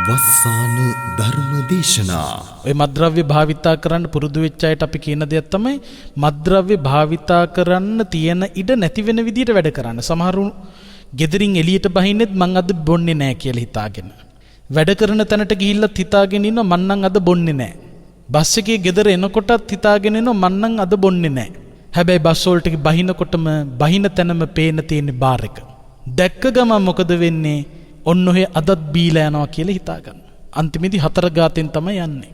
වස්සාන ධර්ම දේශනා. ඔය මද්ද්‍රව්‍ය භාවිතා කරන්න පුරුදු වෙච්ච අයට අපි කියන දෙයක් තමයි මද්ද්‍රව්‍ය භාවිතා කරන්න තියෙන ඉඩ නැති වෙන විදියට වැඩ කරන්න. සමහරු ගෙදරින් එළියට බහින්නෙත් මං අද බොන්නේ නැහැ කියලා හිතාගෙන. වැඩ කරන තැනට ගිහිල්ලත් හිතාගෙන ඉන්නවා මං නම් අද බොන්නේ නැහැ. බස් එකේ ගෙදර එනකොටත් හිතාගෙන ඉන්නවා මං නම් අද බොන්නේ නැහැ. හැබැයි බස් වලට බහිනකොටම බහින තැනම පේන තියෙන බාර් එක. දැක්ක ගමන් මොකද වෙන්නේ? ඔන්න ඔය අදත් බීලා යනවා කියලා හිතාගන්න. අන්තිමේදී 4 ගාතෙන් තමයි යන්නේ.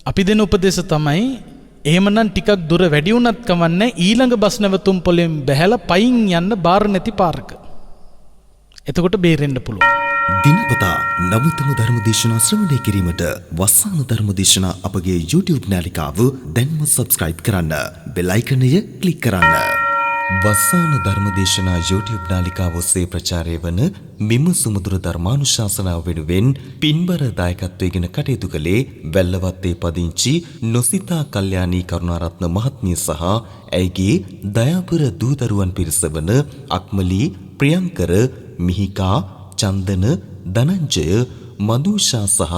අපි දෙන උපදේශ තමයි එහෙමනම් ටිකක් දුර වැඩි වුණත් කමන්නේ ඊළඟ බස් නැවතුම් පොලෙන් බැහැලා පයින් යන්න බාර නැති පාරක. එතකොට බේරෙන්න පුළුවන්. දිනපතා නවතම ධර්ම දේශනා ශ්‍රවණය කිරීමට වස්සාන ධර්ම දේශනා අපගේ YouTube නාලිකාව දැන්ම subscribe කරන්න. බෙල් අයිකනය ක්ලික් කරන්න. වස්සාන ධර්ම දේශනා YouTube නාලිකාව ඔස්සේ ප්‍රචාරය වන මෙම සුමధుර ධර්මානුශාසනාව වෙනුවෙන් පින්බර දායකත්වයෙන් කටයුතු කළේ වැල්ලවත්තේ පදිංචි නොසිතා කල්යාණී කරුණාරත්න මහත්මිය සහ ඇයගේ දයාපුර දූදරුවන් පිරිස වන අක්මලි, ප්‍රියංකර, මිහිකා, චන්දන, ධනංජය, මදුෂා සහ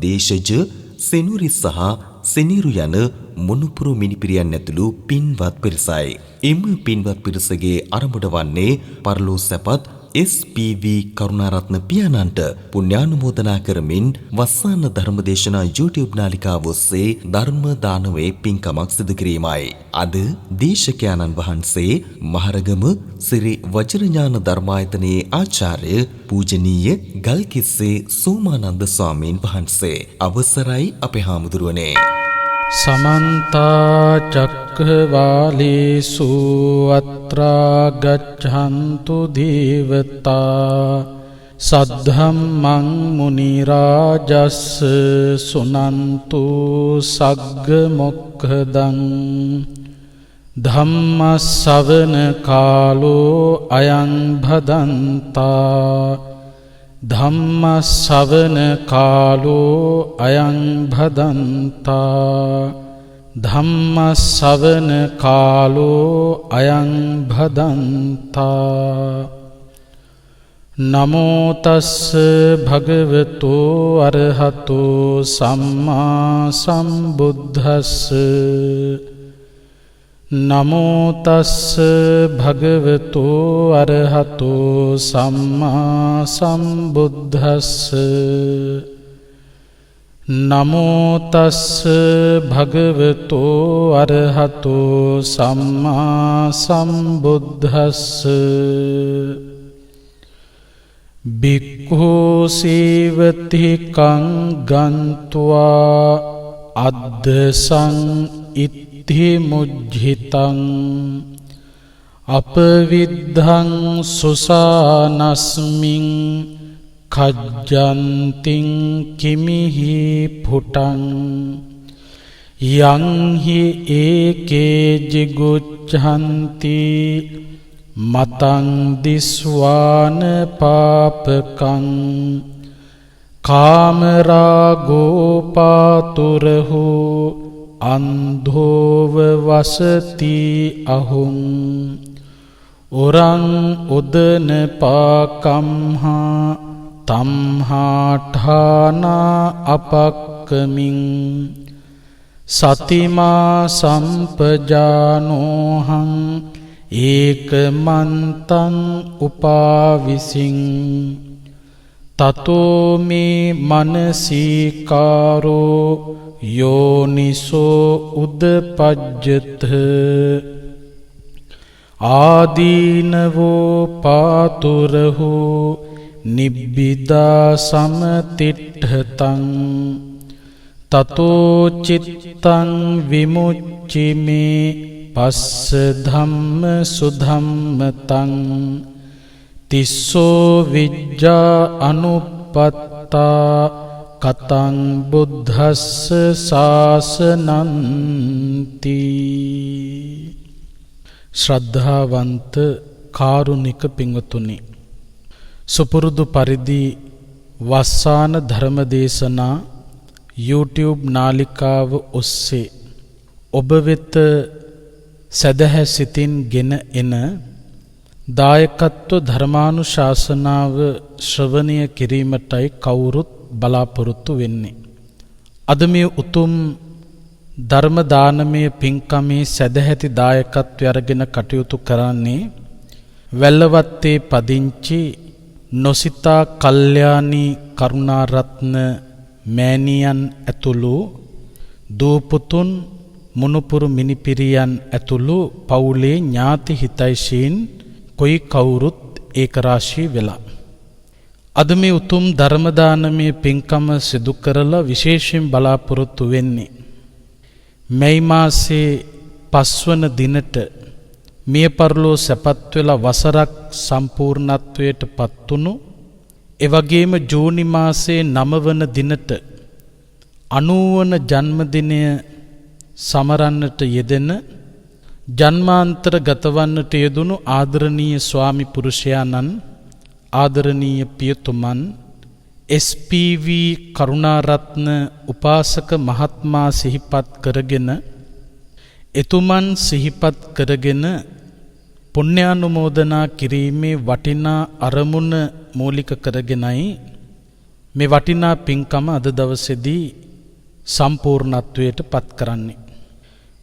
දේශජ, සෙනුරි සහ සෙනීරු යන මොනුපුරු මිනිපිරියන් ඇතුළු පින්වත් පිරිසයි. එම පින්වත් පිරිසගේ අරමුණ වන්නේ පරලෝ සැපත් SPV කරුණාරත්න පියාණන්ට පුණ්‍යානුමෝදනා කරමින් වස්සාන ධර්මදේශනා YouTube නාලිකාව ඔස්සේ ධර්ම දානමේ පින්කමක් සිදු කිරීමයි. අද දේශකයන්න් වහන්සේ මහරගම ශ්‍රී වජිරඥාන ධර්මායතනයේ ආචාර්ය පූජනීය ගල්කිස්සේ සෝමානන්ද ස්වාමීන් වහන්සේ. අවසරයි අපේ හාමුදුරුවනේ. समन्ता चक्रवालेषु अत्रा गच्छन्तु देवता सद्धम्मं मुनिराजस् सुनन्तु सग्गमोक्खदं धम्मश्रवण कालो अयं भदन्ता ධම්මස්සවන කාලෝ අයං භදන්තා ධම්මස්සවන කාලෝ අයං භදන්තා නමෝ තස්ස භගවතු අරහතෝ සම්මා සම්බුද්දස්ස නමෝ තස්ස භගවතු අරහතෝ සම්මා සම්බුද්දස්ස නමෝ තස්ස භගවතු අරහතෝ සම්මා සම්බුද්දස්ස භික්ඛු සීවති කං ගන්්වා අද්දසං ඉත්ථි මුජ්ජිතං අපවිද්ධං සුසානස්මින් කජ්ජන්තිං කිමිහි පුටං යං හි ඒකේ ජිගුච්ඡන්ති මතං දිස්වාන පාපකං කාමරාගෝ පාතුරහු අන්ධෝව වසති අහුං ඔරං උදන පාකම්හා තම්හාඨානා අපක්කමින් සතිමා සම්පජානෝහං ඒකමන්තං උපාවිසින් තතෝ මේ මනසීකාරෝ යෝනිසෝ උදපජ්ජත ආදීනවෝ පාතුරහු නිබ්බිදා සමතිට්ඨතං තතෝ චිත්තං විමුච්චිමේ පස්ස ධම්ම සුධම්මතං තිස්සෝ විජ්ජා අනුපත්තා කතං බුද්ධස්ස ශාසනන්ති. ශ්‍රද්ධාවන්ත කාරුණික පින්වතුනි, සුපුරුදු පරිදි වස්සාන ධර්මදේශනා YouTube නාලිකාව ඔස්සේ ඔබ වෙත සදහැ සිතින් ගෙන එන දායකත්ව ධර්මානුශාසනාව ශ්‍රවණය කිරීමටයි කවුරුත් බලාපොරොත්තු වෙන්නේ. අද මේ උතුම් ධර්ම දානමය පින්කමේ සදැහැති දායකත්වය අරගෙන කටයුතු කරන්නේ වැල්ලවත්තේ පදිංචි නොසිතා කල්යාණී කරුණාරත්න මෑණියන් ඇතුළු දූපුතුන් මුණුපුරු මිනිපිරියන් ඇතුළු පවුලේ ඥාති හිතයිශීන් කොයි කවුරුත් ඒකරාශී වෙලා අද මේ උතුම් ධර්ම දානමය පින්කම සිදු කරලා විශේෂයෙන් බලාපොරොත්තු වෙන්නේ මැයි මාසේ 5 වන දිනට මිය පරලෝ සැපත් වෙලා වසරක් සම්පූර්ණත්වයට පත්වුණු එවැගේම ජූනි මාසේ 9 වන දිනට 90 වන ජන්මදිනය සමරන්නට යෙදෙන ජන්මාන්තර ගතවන්නට යෙදුණු ආදරණීය ස්වාමි පුරුෂයාණන් ආදරණීය පියතුමන් SPV කරුණාරත්න උපාසක මහත්මයා සිහිපත් කරගෙන එතුමන් සිහිපත් කරගෙන පුණ්‍යානුමෝදනා කිරීමේ වටිනා අරමුණ මූලික කරගෙනයි මේ වටිනා පින්කම අද දවසේදී සම්පූර්ණත්වයට පත් කරන්නේ.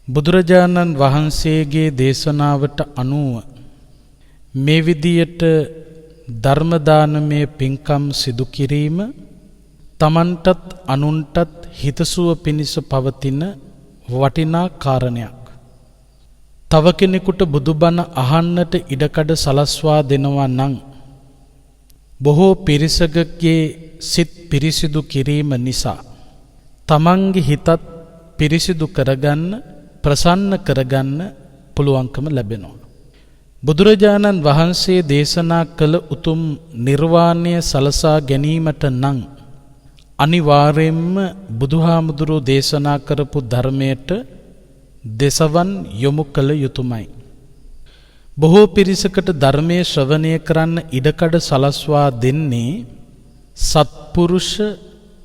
බුදුරජාණන් වහන්සේගේ දේශනාවට අනුව මේ විදියට ධර්ම දානමය පින්කම් සිදු කිරීම තමන්ටත් අනුන්ටත් හිතසුව පිණිස පවතින වටිනා කාරණයක්. තව කෙනෙකුට බුදුබණ අහන්නට ඉඩකඩ සලස්වා දෙනවා නම් බොහෝ පිරිසකගේ සිත් පිරිසිදු කිරීම නිසා තමන්ගේ හිතත් පිරිසිදු කරගන්න ප්‍රසන්න කරගන්න පුළුවන්කම ලැබෙනවා. බුදුරජාණන් වහන්සේ දේශනා කළ උතුම් නිර්වාණය සලසා ගැනීමට නම් අනිවාර්යයෙන්ම බුදුහාමුදුරුවෝ දේශනා කරපු ධර්මයට දෙසවන් යොමු කළ යුතුයමයි. බොහෝ පිරිසකට ධර්මයේ ශ්‍රවණය කරන්න ඉඩකඩ සලස්වා දෙන්නේ සත්පුරුෂ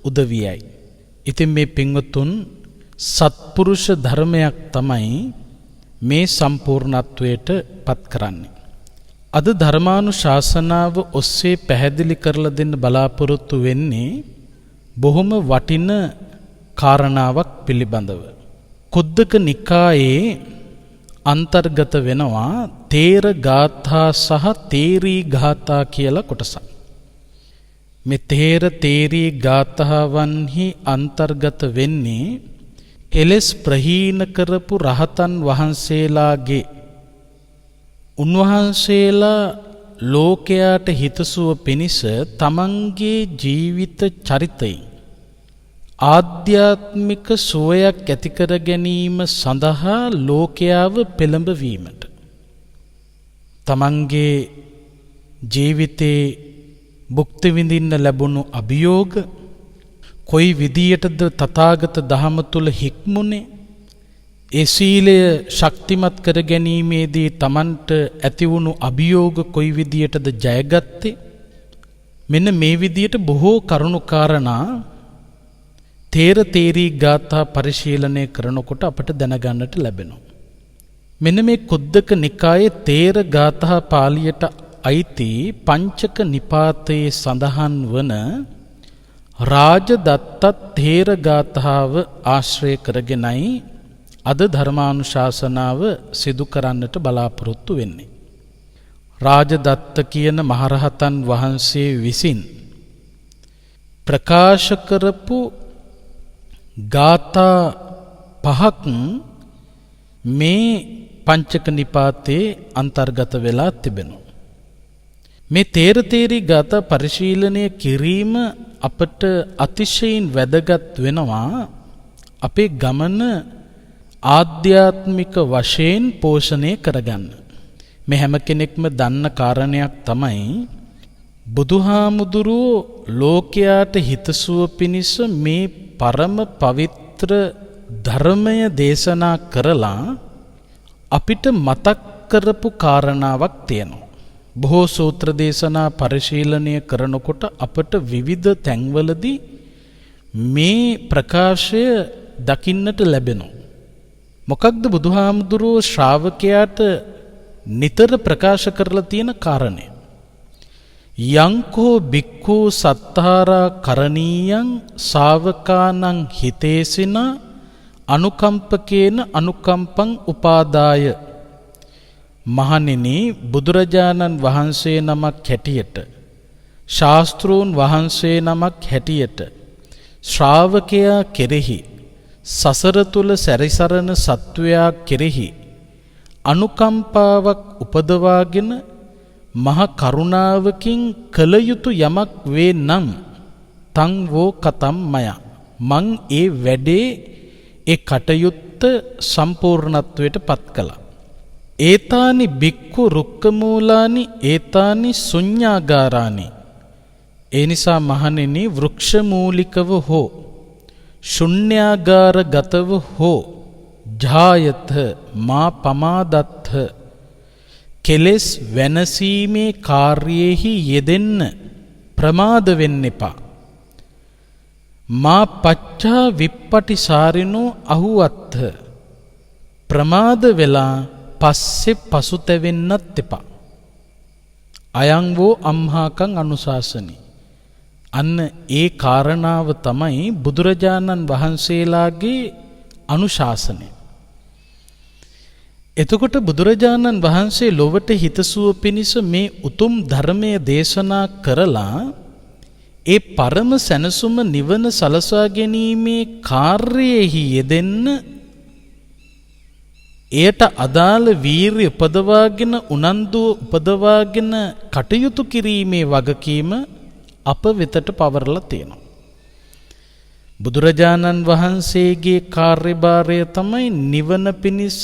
උදවියයි. ඉතින් මේ පින්වතුන් සත්පුරුෂ ධර්මයක් තමයි මේ සම්පූර්ණත්වයට පත් කරන්නේ. අද ධර්මානුශාසනාව ඔස්සේ පැහැදිලි කරලා දෙන්න බලාපොරොත්තු වෙන්නේ බොහොම වටින කාරණාවක් පිළිබඳව. කුද්දක නිකායේ අන්තර්ගත වෙනවා තේර ගාථා සහ තේරී ගාථා කියලා කොටසක්. මේ තේර තේරී ගාථාවන්හි අන්තර්ගත වෙන්නේ එලෙස් ප්‍රහීන කරපු රහතන් වහන්සේලාගේ උන්වහන්සේලා ලෝකයාට හිතසුව පිණිස තමන්ගේ ජීවිත චරිතයෙන් ආධ්‍යාත්මික සුවයක් ඇති කර ගැනීම සඳහා ලෝකයාව පෙළඹවීමට තමන්ගේ ජීවිතේ භුක්ති විඳින්න ලැබුණු අභියෝග කොයි විදියටද තථාගත දහම තුල හික්මුනේ ඒ සීලය ශක්තිමත් කර ගැනීමේදී තමන්ට ඇති වුණු අභියෝග කොයි විදියටද ජයගත්තේ මෙන්න මේ විදියට බොහෝ කරුණු කාරණා තේර තේරී ගාථා පරිශීලනය කරනකොට අපට දැනගන්නට ලැබෙනවා. මෙන්න මේ කුද්දක නිකායේ තේර ගාථා පාළියට අයිති පංචක නිපාතයේ සඳහන් වන රාජදත්තත් තේර ගාථාව ආශ්‍රය කරගෙනයි අද ධර්මානුශාසනාව සිදු කරන්නට බලාපොරොත්තු වෙන්නේ. රාජදත්ත කියන මහරහතන් වහන්සේ විසින් ප්‍රකාශ කරපු ගාථා පහක් මේ පංචක නිපාතේ අන්තර්ගත වෙලා තිබෙනවා. මේ තේර තේරී ගාථා පරිශීලනය කිරීම අපට අතිශයින් වැදගත් වෙනවා අපේ ගමන ආධ්‍යාත්මික වශයෙන් පෝෂණය කරගන්න. මේ හැම කෙනෙක්ම දන්න කාරණයක් තමයි බුදුහාමුදුරුවෝ ලෝකයාට හිතසුව පිණිස මේ පරම පවිත්‍ර ධර්මය දේශනා කරලා අපිට මතක් කරපු කාරණාවක් තියෙනවා. බොහෝ සූත්‍ර දේශනා පරිශීලනය කරනකොට අපට විවිධ තැන්වලදී මේ ප්‍රකාශය දකින්නට ලැබෙනවා. මොකක්ද යංකෝ බික්ඛු සත්තාරා කරණීයං ශාවකානං හිතේසින අනුකම්පකේන අනුකම්පං උපාදාය. මහණෙනි, බුදුරජාණන් වහන්සේ නමක් හැටියට, ශාස්ත්‍රූන් වහන්සේ නමක් හැටියට ශ්‍රාවකයා කෙරෙහි, සසර තුල සැරිසරන සත්වයා කෙරෙහි අනුකම්පාවක් උපදවාගෙන මහ කරුණාවකින් කළ යුතු යමක් වේ නම් තං වෝ කතම් මය, මං ඒ වැඩේ, ඒ කටයුත්ත සම්පූර්ණත්වයට පත් කළා. ඒතානි බික්ඛු රුක්කමූලානි ඒතානි ශුඤ්ඤාගාරානි. ඒ නිසා මහණෙනි, වෘක්ෂ මූලිකව හෝ ශුන්‍යාගාරගතව හෝ ජායත මා පමාදත්ථ, කෙලෙස් වෙනසීමේ කාර්යෙහි යෙදෙන්න ප්‍රමාද වෙන්න එපා. මා පච්චා විප්පටිසාරිනෝ අහුවත්ථ, ප්‍රමාද වෙලා පස්සේ පසුතැවෙන්නත් එපා. අයං වෝ අම්හාකං අනුශාසනි. අන්න ඒ කාරණාව තමයි බුදුරජාණන් වහන්සේලාගේ අනුශාසනය. එතකොට බුදුරජාණන් වහන්සේ ලොවට හිතසුව පිණිස මේ උතුම් ධර්මය දේශනා කරලා ඒ පරම සැනසුම නිවන සලසා ගැනීමේ කාර්යයෙහි යෙදෙන්න, එයට අදාළ වීරිය උපදවාගෙන උනන්දුව උපදවාගෙන කටයුතු කිරීමේ වගකීම අප වෙතට පවරලා තියෙනවා. බුදුරජාණන් වහන්සේගේ කාර්යභාරය තමයි නිවන පිණිස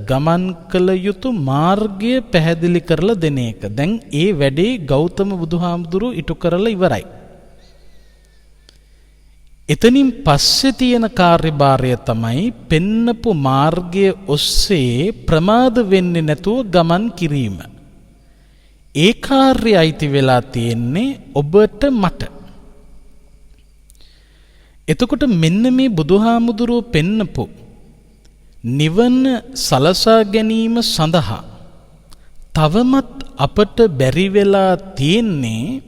ගමන් කළ යුතු මාර්ගය පැහැදිලි කරලා දෙන එක. දැන් ඒ වැඩේ ගෞතම බුදුහාමුදුරු ඉටු කරලා ඉවරයි. එතනින් පස්සේ තියෙන කාර්යභාරය තමයි පෙන්නපු මාර්ගය ඔස්සේ ප්‍රමාද වෙන්නේ නැතුව ගමන් කිරීම. ඒ කාර්යය අයිති වෙලා තියෙන්නේ ඔබට, මට. එතකොට මෙන්න මේ බුදුහාමුදුරුව පෙන්නපු නිවන සලසා ගැනීම සඳහා තවමත් අපට බැරි වෙලා තියෙන්නේ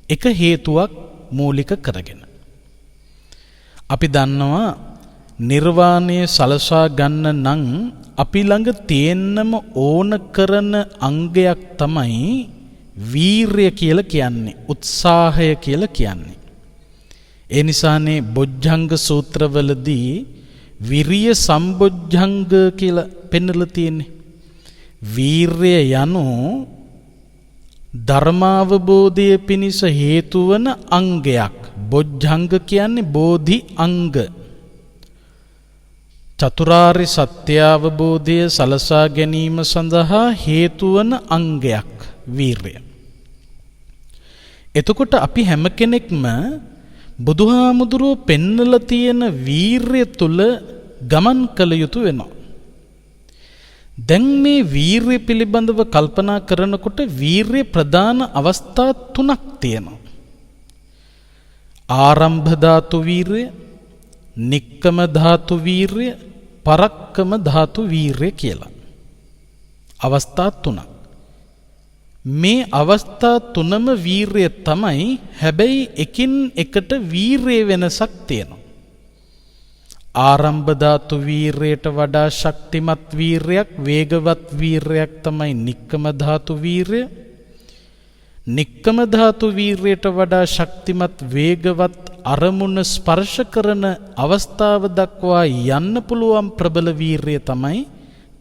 එක හේතුවක් මූලික කරගෙන. අපි දන්නවා නිර්වාණය සලසා ගන්න නම් අපි ළඟ තියෙන්නම ඕන කරන අංගයක් තමයි වීරිය කියලා කියන්නේ, උත්සාහය කියලා කියන්නේ. ඒ නිසානේ බොජ්ජංග සූත්‍රවලදී විරිය සම්බොජ්ජංග කියලා පෙන්නලා තියෙන්නේ. වීරිය යනු ධර්මාවබෝධය පිණිස හේතු වන අංගයක්. බොජ්ජංග කියන්නේ බෝධි අංග. චතුරාර්ය සත්‍ය අවබෝධය සලසා ගැනීම සඳහා හේතු වන අංගයක් වීරිය. එතකොට අපි හැම කෙනෙක්ම බුදුහාමුදුරුවෝ පෙන්නලා තියෙන වීරිය තුල ගමන් කළ යුතු වෙනවා. දැන් මේ වීරිය පිළිබඳව කල්පනා කරනකොට වීරිය ප්‍රධාන අවස්ථා තුනක් තියෙනවා. ආරම්භ ධාතු වීරිය, නික්කම ධාතු වීරිය, පරක්කම ධාතු වීරිය කියලා. අවස්ථා තුනක්. මේ අවස්ථා තුනම වීරිය තමයි. හැබැයි එකින් එකට වීරිය වෙනසක් තියෙනවා. ආරම්භ ධාතු වීරියට වඩා ශක්තිමත් වීරයක්, වේගවත් වීරයක් තමයි නික්කම ධාතු වීරිය. නික්කම ධාතු වීරියට වඩා ශක්තිමත්, වේගවත් අරමුණ ස්පර්ශ කරන අවස්ථාව දක්වා යන්න පුළුවන් ප්‍රබල වීරිය තමයි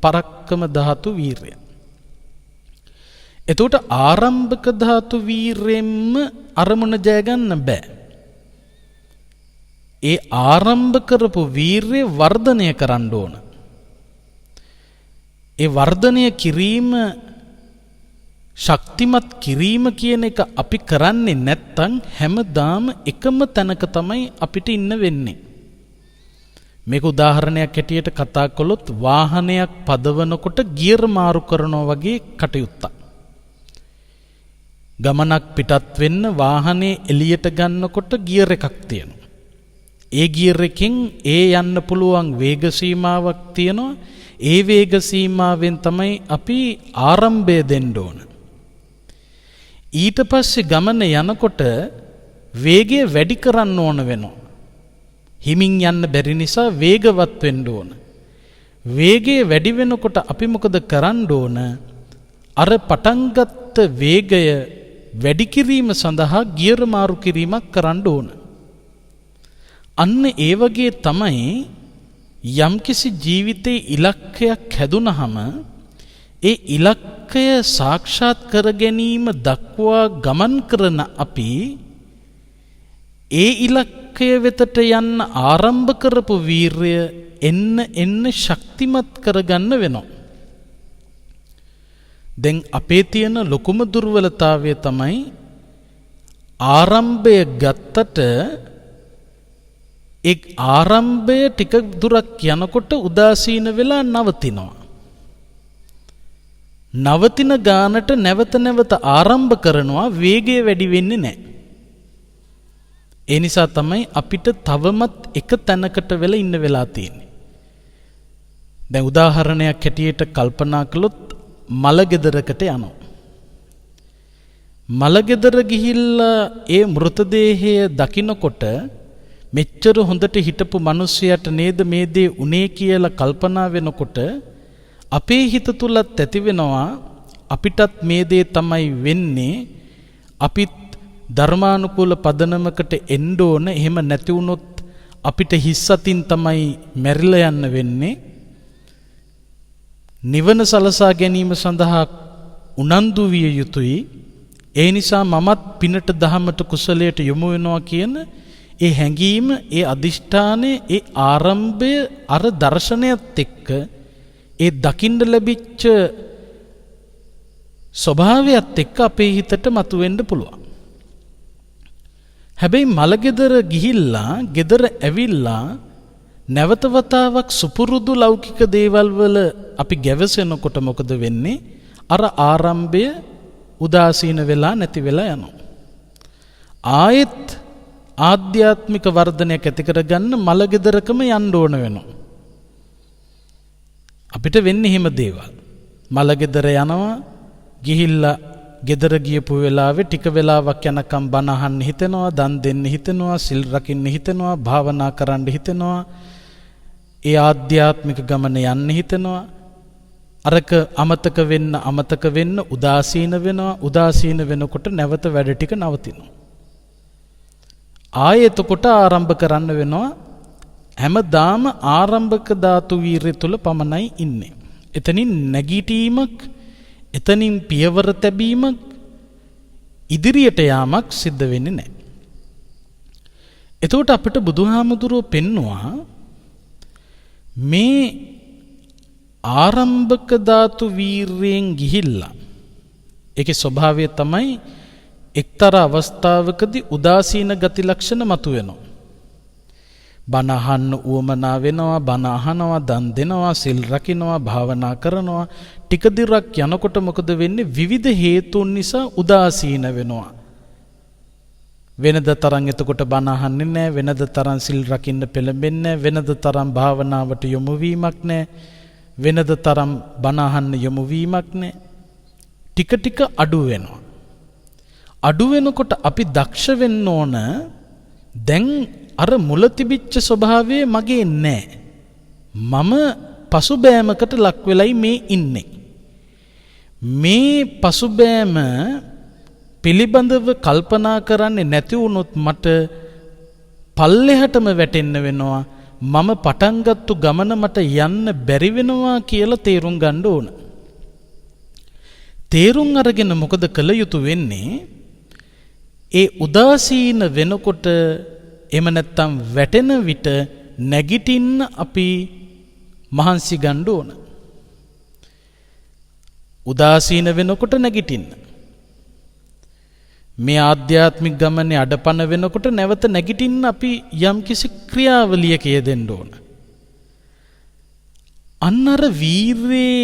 පරක්කම ධාතු වීරිය. එතකොට ආරම්භක ධාතු වීරයෙන්ම අරමුණ ජය ගන්න බෑ. ඒ ආරම්භ කරපු වීරය වර්ධනය කරන්න ඕන. ඒ වර්ධනය කිරීම, ශක්තිමත් කිරීම කියන එක අපි කරන්නේ නැත්තම් හැමදාම එකම තැනක තමයි අපිට ඉන්න වෙන්නේ. මේක උදාහරණයක් හැටියට කතා කළොත් වාහනයක් පදවනකොට ගියර් මාරු කරනවා වගේ කටයුත්තක්. ගමනක් පිටත් වෙන්න වාහනේ එළියට ගන්නකොට ගියර් එකක් තියෙනවා. ඒ ගියර් එකෙන් ඒ යන්න පුළුවන් වේග සීමාවක් තියෙනවා. ඒ වේග සීමාවෙන් තමයි අපි ආරම්භය දෙන්න ඕන. ඊට පස්සේ ගමන යනකොට වේගය වැඩි කරන්න ඕන වෙනවා. හිමින් යන්න බැරි නිසා වේගවත් වෙන්න ඕන. වේගය වැඩි වෙනකොට අපි මොකද කරන්න ඕන? අර පටන් ගත්ත වේගය වැඩි කිරීම සඳහා ගියර මාරු කිරීමක් කරන්න ඕන. අන්න ඒ වගේ තමයි යම්කිසි ජීවිතේ ඉලක්කයක් හැදුනහම ඒ ඉලක්කය සාක්ෂාත් කර ගැනීම දක්වා ගමන් කරන අපි ඒ ඉලක්කය වෙතට යන්න ආරම්භ කරපු වීරය එන්න ශක්තිමත් කරගන්න වෙනවා. දැන් අපේ තියෙන ලොකුම දුර්වලතාවය තමයි ආරම්භය ගත්තට ඒ ආරම්භය ටික දුරක් යනකොට උදාසීන වෙලා නවතිනවා. නවතින ගානට නැවත නැවත ආරම්භ කරනවා වේගය වැඩි වෙන්නේ නැහැ. ඒ නිසා තමයි අපිට තවමත් එක තැනකට වෙලා ඉන්න වෙලා තියෙන්නේ. දැන් උදාහරණයක් හැටියට කල්පනා කළොත් මලගෙදරකට යනවා. මලගෙදර ගිහිල්ලා ඒ මෘතදේහය දකින්නකොට මෙච්චර හොඳට හිටපු මිනිස්සයාට නේද මේ දේ උනේ කියලා කල්පනා වෙනකොට අපේ හිත තුලත් ඇති වෙනවා අපිටත් මේ දේ තමයි වෙන්නේ. අපිත් ධර්මානුකූල පදනමකට එන්න ඕන. එහෙම නැති වුණොත් අපිට හිස්සතින් තමයි මැරිලා යන්න වෙන්නේ. නිවන සලසා ගැනීම සඳහා උනන්දු විය යුතුයි. ඒ නිසා මමත් පිනට දහමට කුසලයට යොමු වෙනවා කියන ඒ හැඟීම, ඒ අදිෂ්ඨානය, ඒ ආරම්භය අර දර්ශනයත් එක්ක ඒ දකින්න ලැබිච්ච ස්වභාවයත් එක්ක අපේ හිතට මතුවෙන්න පුළුවන්. හැබැයි මලගෙදර ගිහිල්ලා ගෙදර ඇවිල්ලා නැවත වතාවක් සුපුරුදු ලෞකික දේවල් වල අපි ගැවසෙනකොට මොකද වෙන්නේ? අර ආරම්භය උදාසීන වෙලා නැති වෙලා යනවා. ආයෙත් ආධ්‍යාත්මික වර්ධනයක් ඇති කරගන්න මලගෙදරකම යන්න ඕන වෙනවා. අපිට වෙන්නේ එහෙම දේවල්. මලගෙදර යනවා, ගිහිල්ලා ගෙදර ගියපු වෙලාවේ ටික වෙලාවක් යනකම් බණ අහන්න හිතෙනවා, දන් දෙන්න හිතෙනවා, සිල් රකින්න හිතෙනවා, භාවනා කරන්න හිතෙනවා. ඒ ආධ්‍යාත්මික ගමන යන්න හිතෙනවා. අරක අමතක වෙන්න උදාසීන වෙනවා. උදාසීන වෙනකොට නැවත වැඩ ටික නවතිනවා. ආයෙත් කොට ආරම්භ කරන්න වෙනවා. හැමදාම ආරම්භක ධාතු වීර්ය තුල පමණයි ඉන්නේ. එතනින් නැගීටීමක්, එතනින් පියවර තැබීමක්, ඉදිරියට යාමක් සිද්ධ වෙන්නේ නැහැ. එතකොට අපිට බුදුහාමුදුරුවෝ පෙන්නවා මේ ආරම්භක ධාතු වීර්යෙන් ගිහිල්ලා ඒකේ ස්වභාවය තමයි එක්තරා අවස්ථාවකදී උදාසීන ගති ලක්ෂණ මතුවෙනවා. බණ අහන්න උවමනා වෙනවා, බණ අහනවා, දන් දෙනවා, සිල් රකින්නවා, භාවනා කරනවා. ටික දිරක් යනකොට මොකද වෙන්නේ? විවිධ හේතුන් නිසා උදාසීන වෙනවා. වෙනද තරම් එතකොට බණ අහන්නේ නැහැ, වෙනද තරම් සිල් රකින්න පෙළඹෙන්නේ නැහැ, වෙනද තරම් භාවනාවට යොමු වීමක් නැහැ, වෙනද තරම් බණ අහන්න යොමු වීමක් නැහැ. ටික ටික අඩු වෙනවා. අඩු වෙනකොට අපි දක්ෂ වෙන්න ඕන දැන් අර මුල තිබිච්ච ස්වභාවය මගේ නෑ. මම පසුබෑමකට ලක් වෙලයි මේ ඉන්නේ. මේ පසුබෑම පිළිබඳව කල්පනා කරන්නේ නැති වුණොත් මට පල්ලෙහාටම වැටෙන්න වෙනවා. මම පටන් ගත්තු ගමන මට යන්න බැරි වෙනවා කියලා තේරුම් ගන්න ඕන. තේරුම් අරගෙන මොකද කළ යුතු වෙන්නේ? ඒ උදාසීන වෙනකොට එහෙම නැත්තම් වැටෙන විට නැගිටින්න අපි මහන්සි ගන්න ඕන. උදාසීන වෙනකොට නැගිටින්න. මේ ආධ්‍යාත්මික ගමනේ අඩපණ වෙනකොට නැවත නැගිටින්න අපි යම්කිසි ක්‍රියාවලියක යෙදෙන්න ඕන. අන්නර වීරේ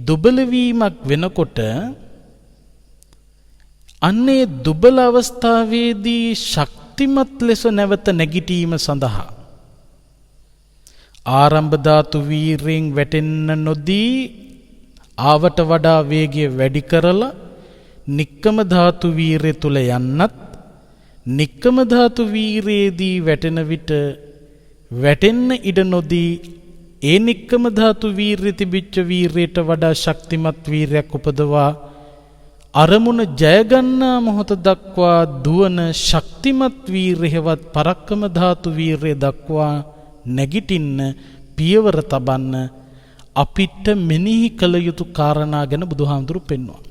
දුබල වීමක් වෙනකොට අන්නේ දුබල අවස්ථාවේදී ශක්තිමත් ලෙස නැවත නැගිටීම සඳහා ආරම්භ ධාතු වීරයෙන් වැටෙන්න නොදී ආවට වඩා වේගය වැඩි කරලා නික්කම ධාතු වීරය තුල යන්නත් නික්කම ධාතු වීරයේදී වැටෙන විට වැටෙන්න ඉඩ නොදී ඒ නික්කම ධාතු වීරය තිබිච්ච වීරයට වඩා ශක්තිමත් වීරයක් උපදවා අරමුණ ජයගන්නා මොහොත දක්වා දුවන ශක්තිමත් වීරයවත් පරක්කම ධාතු වීරය දක්වා නැගිටින්න පියවර තබන්න අපිට මෙනෙහි කළ යුතු කාරණා ගැන බුදුහාමුදුරු පෙන්වනවා.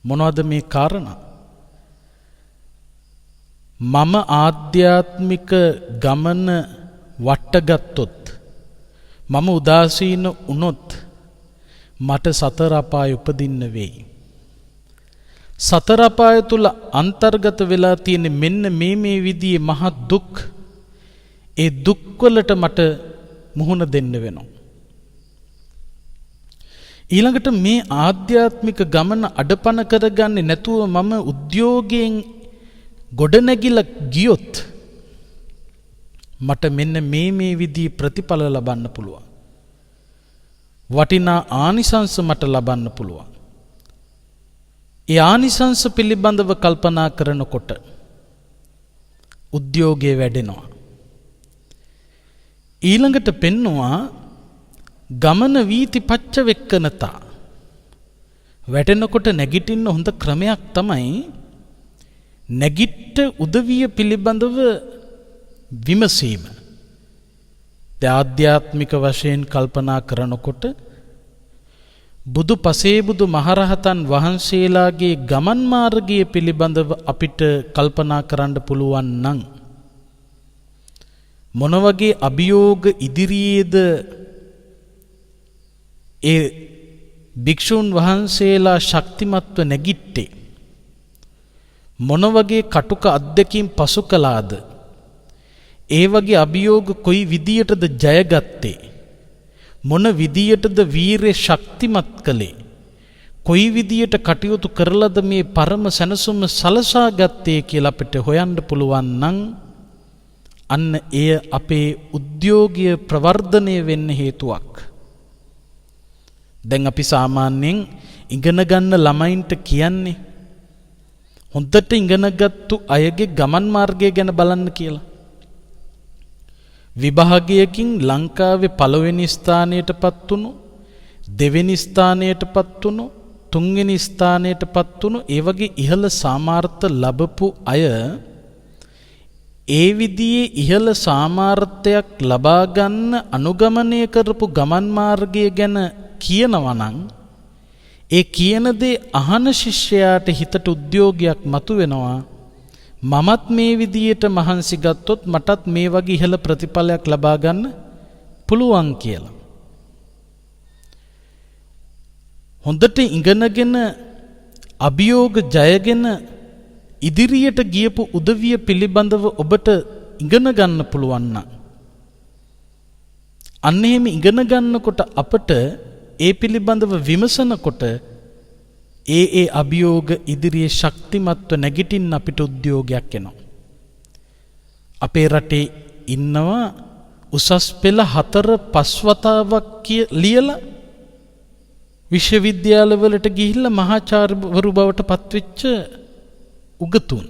මොනවද මේ කාරණා? මම ආධ්‍යාත්මික ගමන වට්ටගත්තොත් මම උදාසීන වුණොත් මට සතර අපාය උපදින්න වෙයි. සතර අපාය තුල අන්තර්ගත වෙලා තියෙන මෙන්න මේ විදිහේ මහත් දුක්, ඒ දුක් වලට මට මුහුණ දෙන්න වෙනවා. ඊළඟට මේ ආධ්‍යාත්මික ගමන අඩපණ කරගන්නේ නැතුව මම උද්‍යෝගයෙන් ගොඩනැගිලා ගියොත් මට මෙන්න මේ විදිහේ ප්‍රතිඵල ලබන්න පුළුවන්. වටිනා ආනිසංස මට ලබන්න පුළුවන්. ඒ ආනිසංස පිළිබඳව කල්පනා කරනකොට උද්‍යෝගය වැඩෙනවා. ඊළඟට පෙන්නවා ගමන වීති පච්ච වෙක්කනතා. වැටෙනකොට නැගිටින්න හොඳ ක්‍රමයක් තමයි නැගිට උදවිය පිළිබඳව විමසීම. ආධ්‍යාත්මික වශයෙන් කල්පනා කරනකොට බුදු පසේබුදු මහරහතන් වහන්සේලාගේ ගමන් මාර්ගය පිළිබඳව අපිට කල්පනා කරන්න පුළුවන් නම් මොන වගේ අභියෝග ඉදිරියේද ඒ භික්ෂුන් වහන්සේලා ශක්තිමත්ව නැගිට්ටේ, මොන වගේ කටුක අත්දැකීම් පසු කළාද, ඒ වගේ අභියෝග කොයි විදියටද ජයගත්තේ, මොන විදියටද වීරය ශක්තිමත් කළේ, කොයි විදියට කටයුතු කරලද මේ පරම සැනසුම සලසා ගත්තේ කියලා අපිට හොයන්න පුළුවන් නම් අන්න එය අපේ උද්‍යෝගය ප්‍රවර්ධනය වෙන්න හේතුවක්. දැන් අපි සාමාන්‍යයෙන් ඉගෙන ගන්න ළමයින්ට කියන්නේ හොඳට ඉගෙනගත්තු අයගේ ගමන් මාර්ගය ගැන බලන්න කියලා. විභාගයකින් ලංකාවේ පළවෙනි ස්ථානයටපත් වුණු, දෙවෙනි ස්ථානයටපත් වුණු, තුන්වෙනි ස්ථානයටපත් වුණු ඒ වගේ ඉහළ සාමාර්ථ ලැබපු අය ඒ විදිහේ ඉහළ සාමාර්ථයක් ලබා ගන්න අනුගමනය කරපු ගමන් මාර්ගය ගැන කියනවා නම් ඒ කියන දේ අහන ශිෂ්‍යයාට හිතට උද්‍යෝගයක් මතුවෙනවා. මමත් මේ විදියට මහන්සි ගත්තොත් මටත් මේ වගේ ඉහළ ප්‍රතිඵලයක් ලබා ගන්න පුළුවන් කියලා. හොඳට ඉගෙනගෙන අභියෝග ජයගෙන ඉදිරියට ගියපු උදවිය පිළිබඳව ඔබට ඉගෙන ගන්න පුළුවන් නම් අන්න එහෙම ඉගෙන ගන්නකොට අපට ඒ පිළිබඳව විමසනකොට ඒ අභියෝග ඉදිරියේ ශක්තිමත්ව නැගිටින්න අපිට උද්‍යෝගයක් එනවා. අපේ රටේ ඉන්නවා උසස් පෙළ 4-5 වතාවක් ලියලා විශ්වවිද්‍යාලවලට ගිහිල්ලා මහාචාර්යවරු බවට පත්වෙච්ච උගතුන්.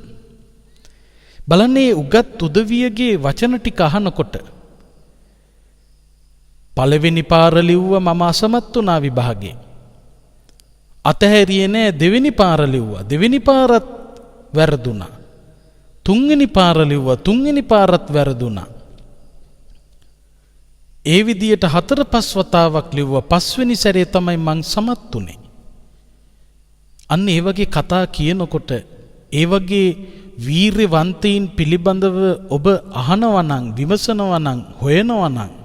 බලන්නේ උගත් උදවියගේ වචන ටික අහනකොට පළවෙනි පාර ලිව්වා මම අසමත් වුණා විභාගේ. අතහැරියේ නෑ දෙවෙනි පාර ලිව්වා. දෙවෙනි පාරත් වැරදුනා. තුන්වෙනි පාර ලිව්වා. තුන්වෙනි පාරත් වැරදුනා. ඒ විදියට 4-5 වතාවක් ලිව්වා. 5 වෙනි සැරේ තමයි මං සමත් උනේ. අන්න ඒ වගේ කතා කියනකොට ඒ වගේ වීරවන්තයින් පිළිබඳව ඔබ අහනවා නම්, විමසනවා නම්, හොයනවා නම්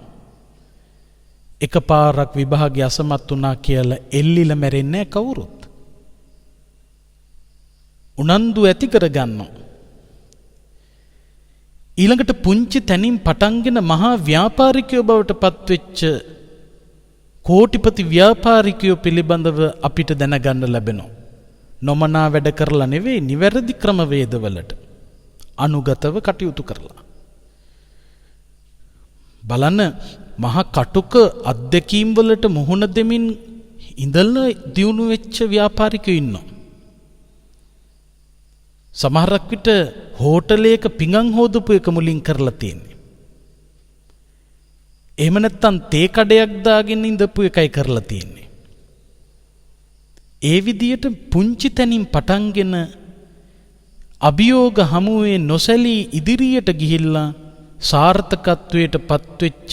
එකපාරක් විභාගය අසමත් වුණා කියලා එල්ලිලා මැරෙන්නේ කවුරුත්. උනන්දු ඇති කරගන්නවා. ඊළඟට පුංචි තැනින් පටන්ගෙන මහා ව්‍යාපාරිකයෝ බවට පත්වෙච්ච කෝටිපති ව්‍යාපාරිකයෝ පිළිබඳව අපිට දැනගන්න ලැබෙනවා. නොමනා වැඩ කරලා නෙවෙයි, නිවැරදි ක්‍රමවේදවලට අනුගතව කටයුතු කරලා. බලන්න මහා කටුක අත්දැකීම් වලට මුහුණ දෙමින් ඉඳලා දියුණු වෙච්ච ව්‍යාපාරිකයෝ ඉන්නවා. සමහරක් විට හෝටලයක පිඟන් හොදපු එක මුලින් කරලා තියෙන්නේ. එහෙම නැත්නම් තේ කඩයක් දාගෙන ඉඳපු එකයි කරලා තියෙන්නේ. ඒ විදියට පුංචි තැනින් පටන්ගෙන අභියෝග හමුවේ නොසැලී ඉදිරියට ගිහිල්ලා සාර්ථකත්වයට පත්වෙච්ච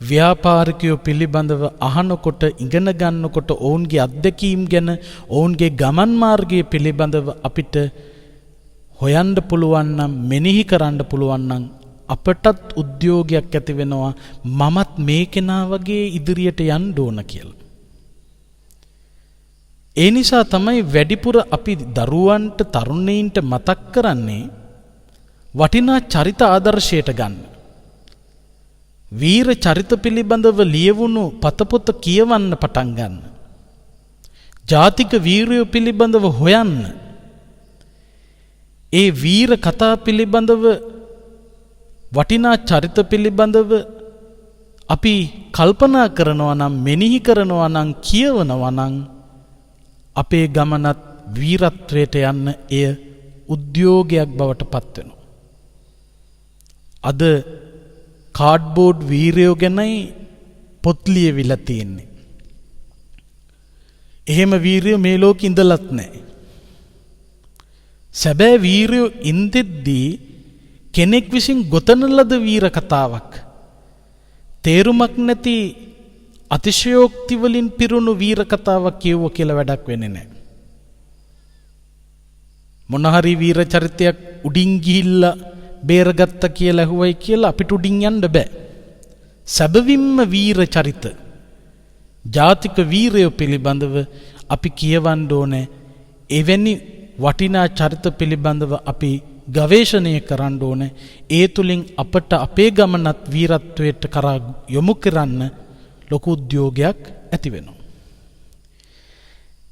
ව්‍යාපාරිකයෝ පිළිබඳව අහනකොට ඉගෙන ගන්නකොට ඔවුන්ගේ අත්දැකීම් ගැන ඔවුන්ගේ ගමන් මාර්ගය පිළිබඳව අපිට හොයන්න පුළුවන් නම් මෙනෙහි කරන්න පුළුවන් නම් අපටත් උද්‍යෝගයක් ඇති වෙනවා මමත් මේ කෙනා වගේ ඉදිරියට යන්න ඕන කියලා. ඒ නිසා තමයි වැඩිපුර අපි දරුවන්ට තරුණයින්ට මතක් කරන්නේ වටිනා චරිත ආදර්ශයට ගන්න. වීර චරිත පිළිබඳව ලියවුණු පතපොත කියවන්න පටන් ගන්න. ජාතික වීරයෝ පිළිබඳව හොයන්න. ඒ වීර කතා පිළිබඳව වටිනා චරිත පිළිබඳව අපි කල්පනා කරනවා නම් මෙනෙහි කරනවා නම් කියවනවා නම් අපේ ගමනත් වීරත්වයට යන්න එය උද්‍යෝගයක් බවට පත් වෙනවා. අද කාඩ්බෝඩ් වීරයෝ ගැනයි පොත් ලියවිලා තියෙන්නේ. එහෙම වීරයෝ මේ ලෝකෙ ඉඳලත් නැහැ. සැබෑ වීරයෝ ඉඳෙද්දී කෙනෙක් විසින් ගොතන ලද වීර කතාවක් තේරුමක් නැති අතිශයෝක්ති වලින් පිරුණු වීර කතාවක් කියවුව කියලා වැඩක් වෙන්නේ නැහැ. මොන හරි වීර චරිතයක් උඩින් ගිහිල්ලා බේරගත්ත කියලා ඇහුවයි කියලා අපිට උඩින් යන්න බෑ. සැබවින්ම වීර චරිත ජාතික වීරයෝ පිළිබඳව අපි කියවන්න ඕනේ. එවැනි වටිනා චරිත පිළිබඳව අපි ගවේෂණය කරන්න ඕනේ. ඒ තුලින් අපට අපේ ගමනත් වීරත්වයට කරා යොමු කරන්න ලොකු උද්‍යෝගයක් ඇති වෙනවා.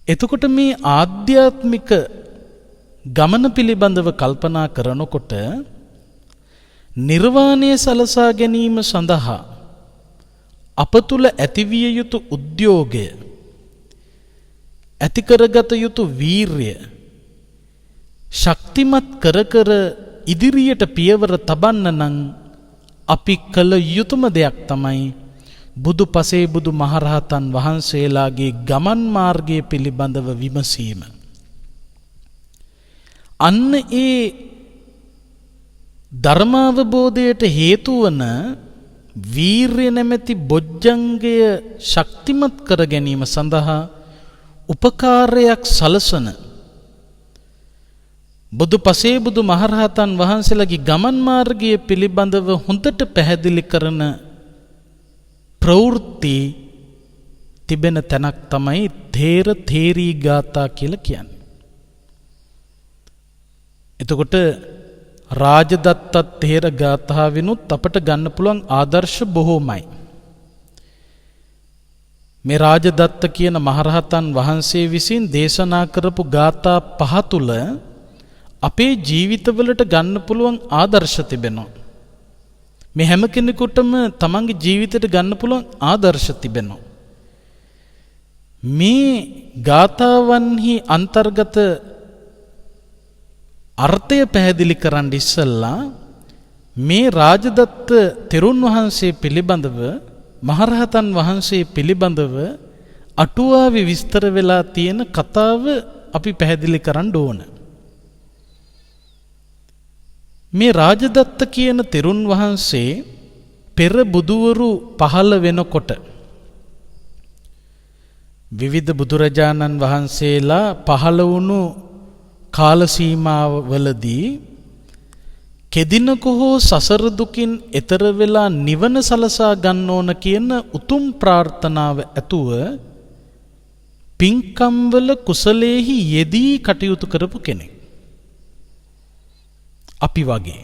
එතකොට මේ ආධ්‍යාත්මික ගමන පිළිබඳව කල්පනා කරනකොට නිර්වාණය සලසා ගැනීම සඳහා අප තුල ඇතිවිය යුතු උද්‍යෝගය, ඇති කරගත යුතු වීර්ය ශක්තිමත් කර කර ඉදිරියට පියවර තබන්න නම් අපි කළ යුතුම දෙයක් තමයි බුදු පසේ බුදු මහරහතන් වහන්සේලාගේ ගමන් මාර්ගය පිළිබඳව විමසීම. අන්න ඒ ධර්මාවබෝධයට හේතු වන වීර්ය නැමැති බොජ්ජංගය ශක්තිමත් කර ගැනීම සඳහා උපකාරයක් සලසන බුදු පසේ බුදු මහරහතන් වහන්සේලාගේ ගමන් මාර්ගය පිළිබඳව හොඳට පැහැදිලි කරන ප්‍රවෘත්ති තිබෙන තැනක් තමයි තේර තේරී ගාථා කියලා කියන්නේ. එතකොට රාජදත්තත් තේර ගාථාවෙනුත් අපට ගන්න පුළුවන් ආදර්ශ බොහෝමයි. මේ රාජදත්ත කියන මහරහතන් වහන්සේ විසින් දේශනා කරපු ගාථා 5 තුල අපේ ජීවිතවලට ගන්න පුළුවන් ආදර්ශ තිබෙනවා. මේ හැම කෙනෙකුටම තමන්ගේ ජීවිතයට ගන්න පුළුවන් ආදර්ශ තිබෙනවා. මේ ගාථාවන්හි අන්තර්ගත අර්ථය පැහැදිලි කරන්න ඉස්සෙල්ලා මේ රාජදත්ත තෙරුන් වහන්සේ පිළිබඳව මහරහතන් වහන්සේ පිළිබඳව අටුවාවේ විස්තර වෙලා තියෙන කතාව අපි පැහැදිලි කරන්න ඕන. මේ රාජදත්ත කියන තෙරුන් වහන්සේ පෙර බුදුවරු පහළ වෙනකොට විවිධ බුදුරජාණන් වහන්සේලා පහළ වුණු කාල සීමාවවලදී කෙදිනක හෝ සසර දුකින් එතර වෙලා නිවන සලසා ගන්න ඕන කියන උතුම් ප්‍රාර්ථනාව ඇතුව පින්කම්වල කුසලයේහි යෙදී කටයුතු කරපු කෙනෙක්. අපි වගේ.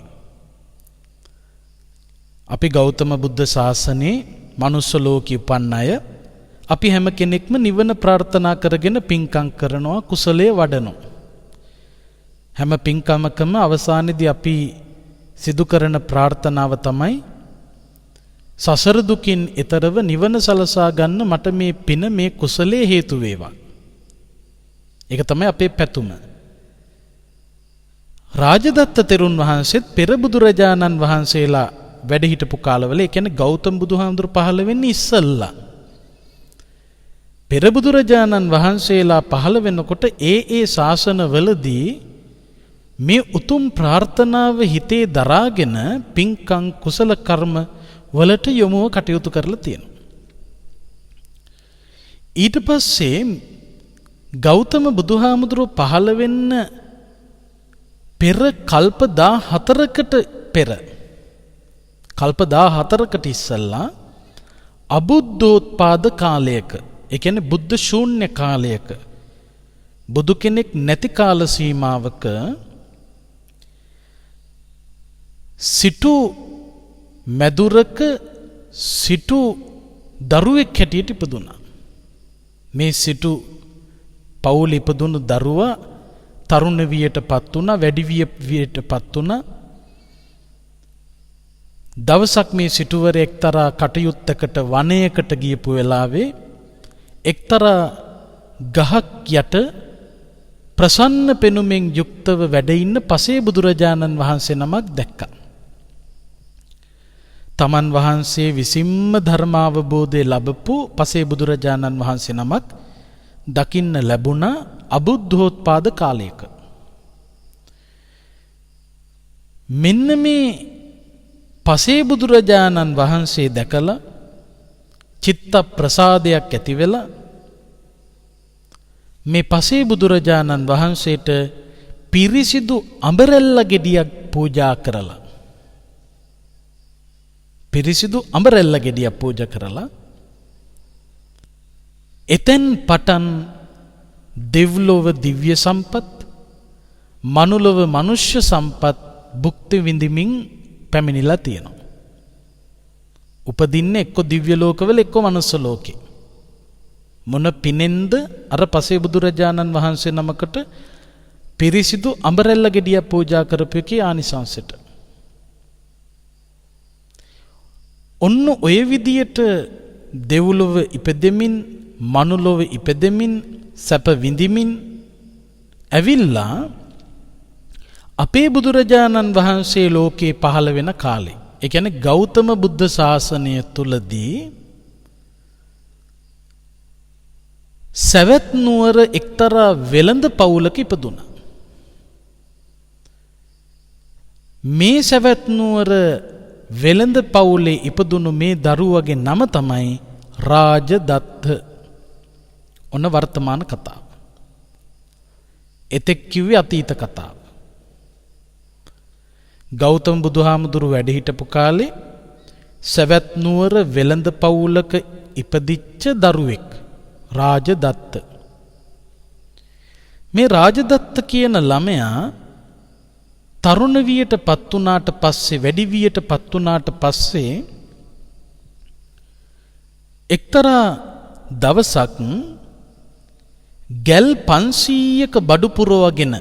අපි ගෞතම බුද්ධ ශාසනයේ මනුස්ස ලෝකේ උපන්න අය අපි හැම කෙනෙක්ම නිවන ප්‍රාර්ථනා කරගෙන පින්කම් කරනවා, කුසලයේ වඩනවා. හැම පින්කමකම අවසානයේදී අපි සිදු කරන ප්‍රාර්ථනාව තමයි සසර දුකින් එතරව නිවන සලසා ගන්න මට මේ පින මේ කුසලයේ හේතු වේවා. ඒක තමයි අපේ පැතුම. රාජදත්ත තෙරුන් වහන්සේත් පෙර බුදුරජාණන් වහන්සේලා වැඩ හිටපු කාලවල, ඒ කියන්නේ ගෞතම බුදුහාමුදුරු පහළ වෙන්නේ ඉස්සල්ලා. පෙර බුදුරජාණන් වහන්සේලා පහළ වෙනකොට ඒ ශාසනවලදී මේ උතුම් ප්‍රාර්ථනාව හිතේ දරාගෙන පින්කම් කුසල කර්ම වලට යොමුව කටයුතු කරලා තියෙනවා. ඊට පස්සේ ගෞතම බුදුහාමුදුරුවෝ පහළ වෙන්න පෙර කල්ප 14කට පෙර, කල්ප 14කට ඉස්සල්ලා අබුද්ධෝත්පාද කාලයක, ඒ කියන්නේ බුද්ධ ශූන්‍ය කාලයක, බුදු කෙනෙක් නැති කාල සීමාවක සිටු මැදුරක සිටු දරුවෙක් හැටියට ඉපදුනා. මේ සිටු පවුල ඉපදුණු දරුවා තරුණ වියටපත් වුණා, වැඩි වියටපත් වුණා. දවසක් මේ සිටුවර එක්තරා කටයුත්තකට වනයකට ගියපු වෙලාවේ එක්තරා ගහක් යට ප්‍රසන්න පෙනුමෙන් යුක්තව වැඩ ඉන්න පසේ බුදුරජාණන් වහන්සේ නමක් දැක්කා. තමන් වහන්සේ විසින්ම ධර්මාවබෝධය ලැබපු පසේ බුදුරජාණන් වහන්සේ නමක් දකින්න ලැබුණා අබුද්ධෝත්පාද කාලයක. මෙන්න මේ පසේ බුදුරජාණන් වහන්සේ දැකලා චිත්ත ප්‍රසාදයක් ඇති වෙලා මේ පසේ බුදුරජාණන් වහන්සේට පිරිසිදු අඹරැල්ල ගෙඩියක් පූජා කරලා, පිරිසිදු අඹරැල්ල ගෙඩියක් පූජා කරලා එතෙන් පටන් දෙව්ලොව දිව්‍ය සම්පත්, මනුලොව මනුෂ්‍ය සම්පත් භුක්ති විඳිමින් පැමිණිලා තියෙනවා. උපදින්නේ එක්ක දිව්‍ය ලෝකවල එක්ක මනුස්ස ලෝකේ. මොන පිනෙන්ද අර පසේ බුදුරජාණන් වහන්සේ නමකට පිරිසිදු අඹරැල්ල ගෙඩියක් පූජා කරපු එකේ ආනිසංසෙට. ඔන්න ඔය විදියට දෙව්ලොව ඉපදෙමින් මනුලොව ඉපදෙමින් සැප විඳිමින් ඇවිල්ලා අපේ බුදුරජාණන් වහන්සේ ලෝකේ පහළ වෙන කාලේ, ඒ කියන්නේ ගෞතම බුද්ධ ශාසනය තුලදී සවැත් නුවර එක්තරා වෙළඳ පවුලක ඉපදුණා. මේ සවැත් නුවර වෙළඳ පවුලේ ඉපදුණු මේ දරුවගේ නම තමයි රාජදත්ත. ඔන්න වර්තමාන කතාව. එතෙක් කිව්වේ අතීත කතාව. ගෞතම බුදුහාමුදුරු වැඩ හිටපු කාලේ සවැත් නුවර වෙළඳ පවුලක ඉපදිච්ච දරුවෙක් රාජදත්ත. මේ රාජදත්ත කියන ළමයා තරුණ වියට පත් වුණාට පස්සේ, වැඩි වියට පත් වුණාට පස්සේ එක්තරා දවසක් ගැල් 500ක බඩු පුරවගෙන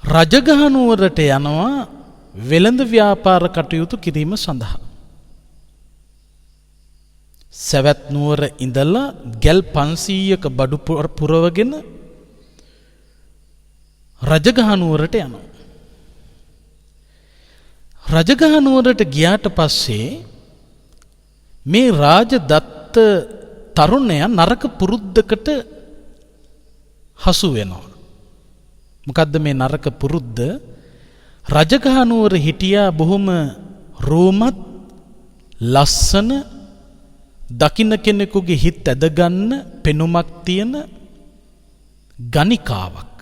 රජගහ නුවරට යනවා වෙළඳ ව්‍යාපාර කටයුතු කිරීම සඳහා. සවැත් නුවර ඉඳලා ගැල් 500ක බඩු පුරවගෙන රජගහ නුවරට යනවා. රජගහ නුවරට ගියාට පස්සේ මේ රාජදත්ත තරුණයා නරක පුරුද්දකට හසු වෙනවා. මොකද්ද මේ නරක පුරුද්ද? රජගහ නුවර හිටියා බොහොම රෝමත්, ලස්සන, දකින්න කෙනෙකුගේ හිත ඇදගන්න පෙනුමක් තියෙන ගණිකාවක්.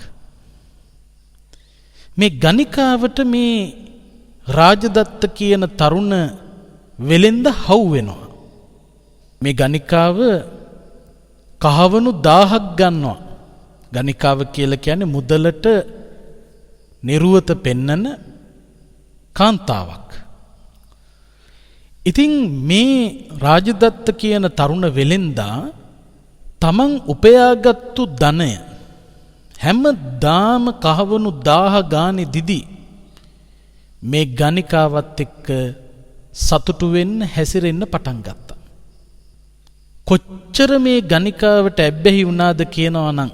මේ ගණිකාවට මේ රාජදත්ත කියන තරුණ වෙලෙන්ද හවු වෙනවා. මේ ගණිකාව කහවණු 1000ක් ගන්නවා. ගණිකාව කියලා කියන්නේ මුදලට නිර්වත පෙන්නන කාන්තාවක්. ඉතින් මේ රාජදත්ත කියන තරුණ වෙලෙන්දා තමන් උපයාගත්තු ධනය හැමදාම කහවණු 1000 ගානේ දිදි මේ ගණිකාවත් එක්ක සතුටු වෙන්න හැසිරෙන්න පටන් ගත්තා. කොච්චර මේ ගණිකාවට ඇබ්බැහි වුණාද කියනවා නම්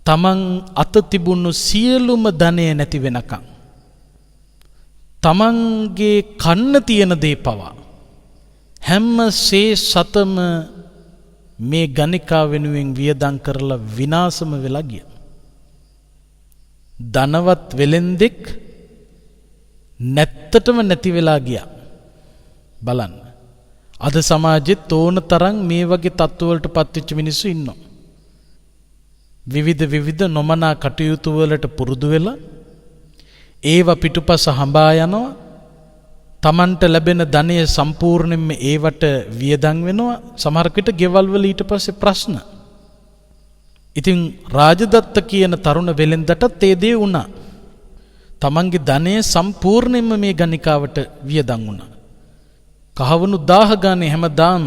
තමන් අත තිබුණු සියලුම ධනය නැති වෙනකම් තමන්ගේ කන්න තියෙන දේ පවා හැම සතම මේ ගණිකා වෙනුවෙන් වියදම් කරලා විනාශම වෙලා ගියා. ධනවත් වෙලෙන්දෙක් නැත්තටම නැති වෙලා ගියා. බලන්න. අද සමාජෙත් ඕන තරම් මේ වගේ තත්ත්වවලට පත්වෙච්ච මිනිස්සු ඉන්නවා. විවිධ නොමනා කටයුතු වලට පුරුදු වෙලා ඒව පිටුපස හඹා යනවා. තමන්ට ලැබෙන ධනය සම්පූර්ණයෙන්ම ඒවට වියදම් වෙනවා. සමහර විට ගෙවල් වල ඊට පස්සේ ප්‍රශ්න. ඉතින් රාජදත්ත කියන තරුණ වෙලෙන්දටත් ඒ දේ වුණා. තමන්ගේ ධනය සම්පූර්ණයෙන්ම මේ ගණිකාවට වියදම් වුණා. කහවණු 1000 ගානේ හැමදාම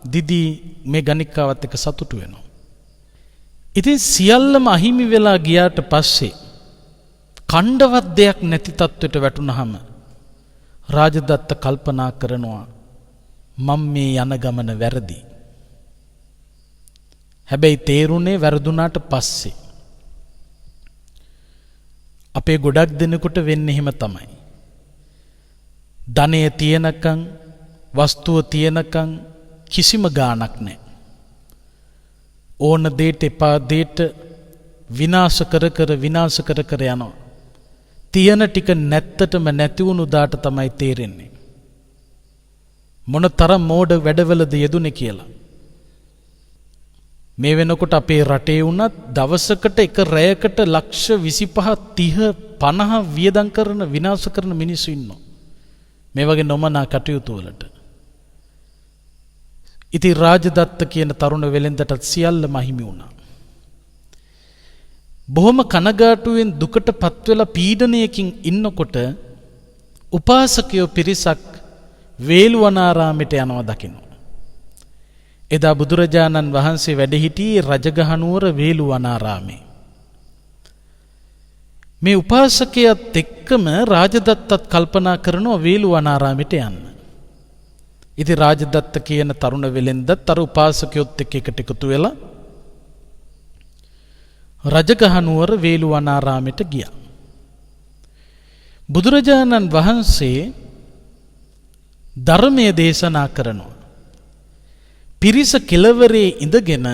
දිදී මේ ගණිකාවත් එක්ක සතුටු වෙනවා. ඉතින් සියල්ලම අහිමි වෙලා ගියාට පස්සේ කණ්ඩවත් දෙයක් නැති තත්ත්වයට වැටුනහම රාජදත්ත කල්පනා කරනවා මම මේ යන ගමන වැරදි. හැබැයි තේරුනේ වැරදුනාට පස්සේ. අපේ ගොඩක් දෙනෙකුට වෙන්නේ එහෙම තමයි. ධනය තියනකම් වස්තුව තියනකම් කිසිම ගාණක් නැහැ. ඕන දෙයට එපා දෙයට විනාශ කර යනවා. තියන ටික නැත්තටම නැති වුණු දාට තමයි තේරෙන්නේ මොනතරම් මෝඩ වැඩවලද යෙදුනේ කියලා. මේ වෙනකොට අපේ රටේ වුණත් දවසකට එක රැයකට ලක්ෂ 25 30 50 වියදම් කරන විනාශ කරන මිනිස්සු ඉන්නවා. මේ වගේ නොමනා කටයුතු වලට. ඉතින් රාජදත්ත කියන තරුණ වෙලෙන්දටත් සියල්ලම අහිමි වුණා. බොහොම කනගාටුවෙන් දුකට පත්වෙලා පීඩනයකින් ඉන්නකොට උපාසකයෝ පිරිසක් වේළුවනාරාමයට යනවා දකින්න. එදා බුදුරජාණන් වහන්සේ වැඩ සිටියේ රජගහනුවර වේළුවනාරාමේ. මේ උපාසකයාත් එක්කම රාජදත්තත් කල්පනා කරනවා වේළුවනාරාමයට යන්න. ඉතින් රාජදත්ත කියන තරුණ වෙලෙන්දත් අර උපාසකයොත් එක්ක එකට එකතු වෙලා රජගහනුවර වේළුවනාරාමයට ගියා. බුදුරජාණන් වහන්සේ ධර්මයේ දේශනා කරනවා. පිරිස කෙළවරේ ඉඳගෙන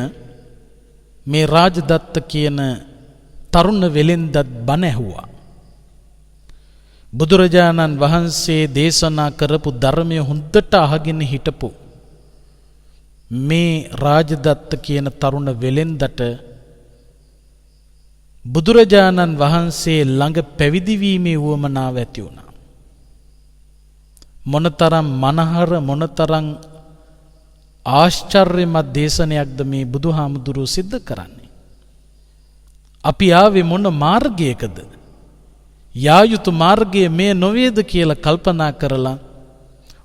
මේ රාජදත්ත කියන තරුණ වෙලෙන්දත් බණ ඇහුවා. බුදුරජාණන් වහන්සේ දේශනා කරපු ධර්මය හොඳට අහගෙන හිටපු මේ රාජදත්ත කියන තරුණ වෙලෙන්දට බුදුරජාණන් වහන්සේ ළඟ පැවිදි වීමේ උවමනාව ඇති වුණා. මොනතරම් මනහර මොනතරම් ආශ්චර්යමත් දේශනයක්ද මේ බුදුහාමුදුරුවෝ සිද්ධ කරන්නේ. අපි ආවේ මොන මාර්ගයකද? යා යුතු මාර්ගය මේ නොවේද කියලා කල්පනා කරලා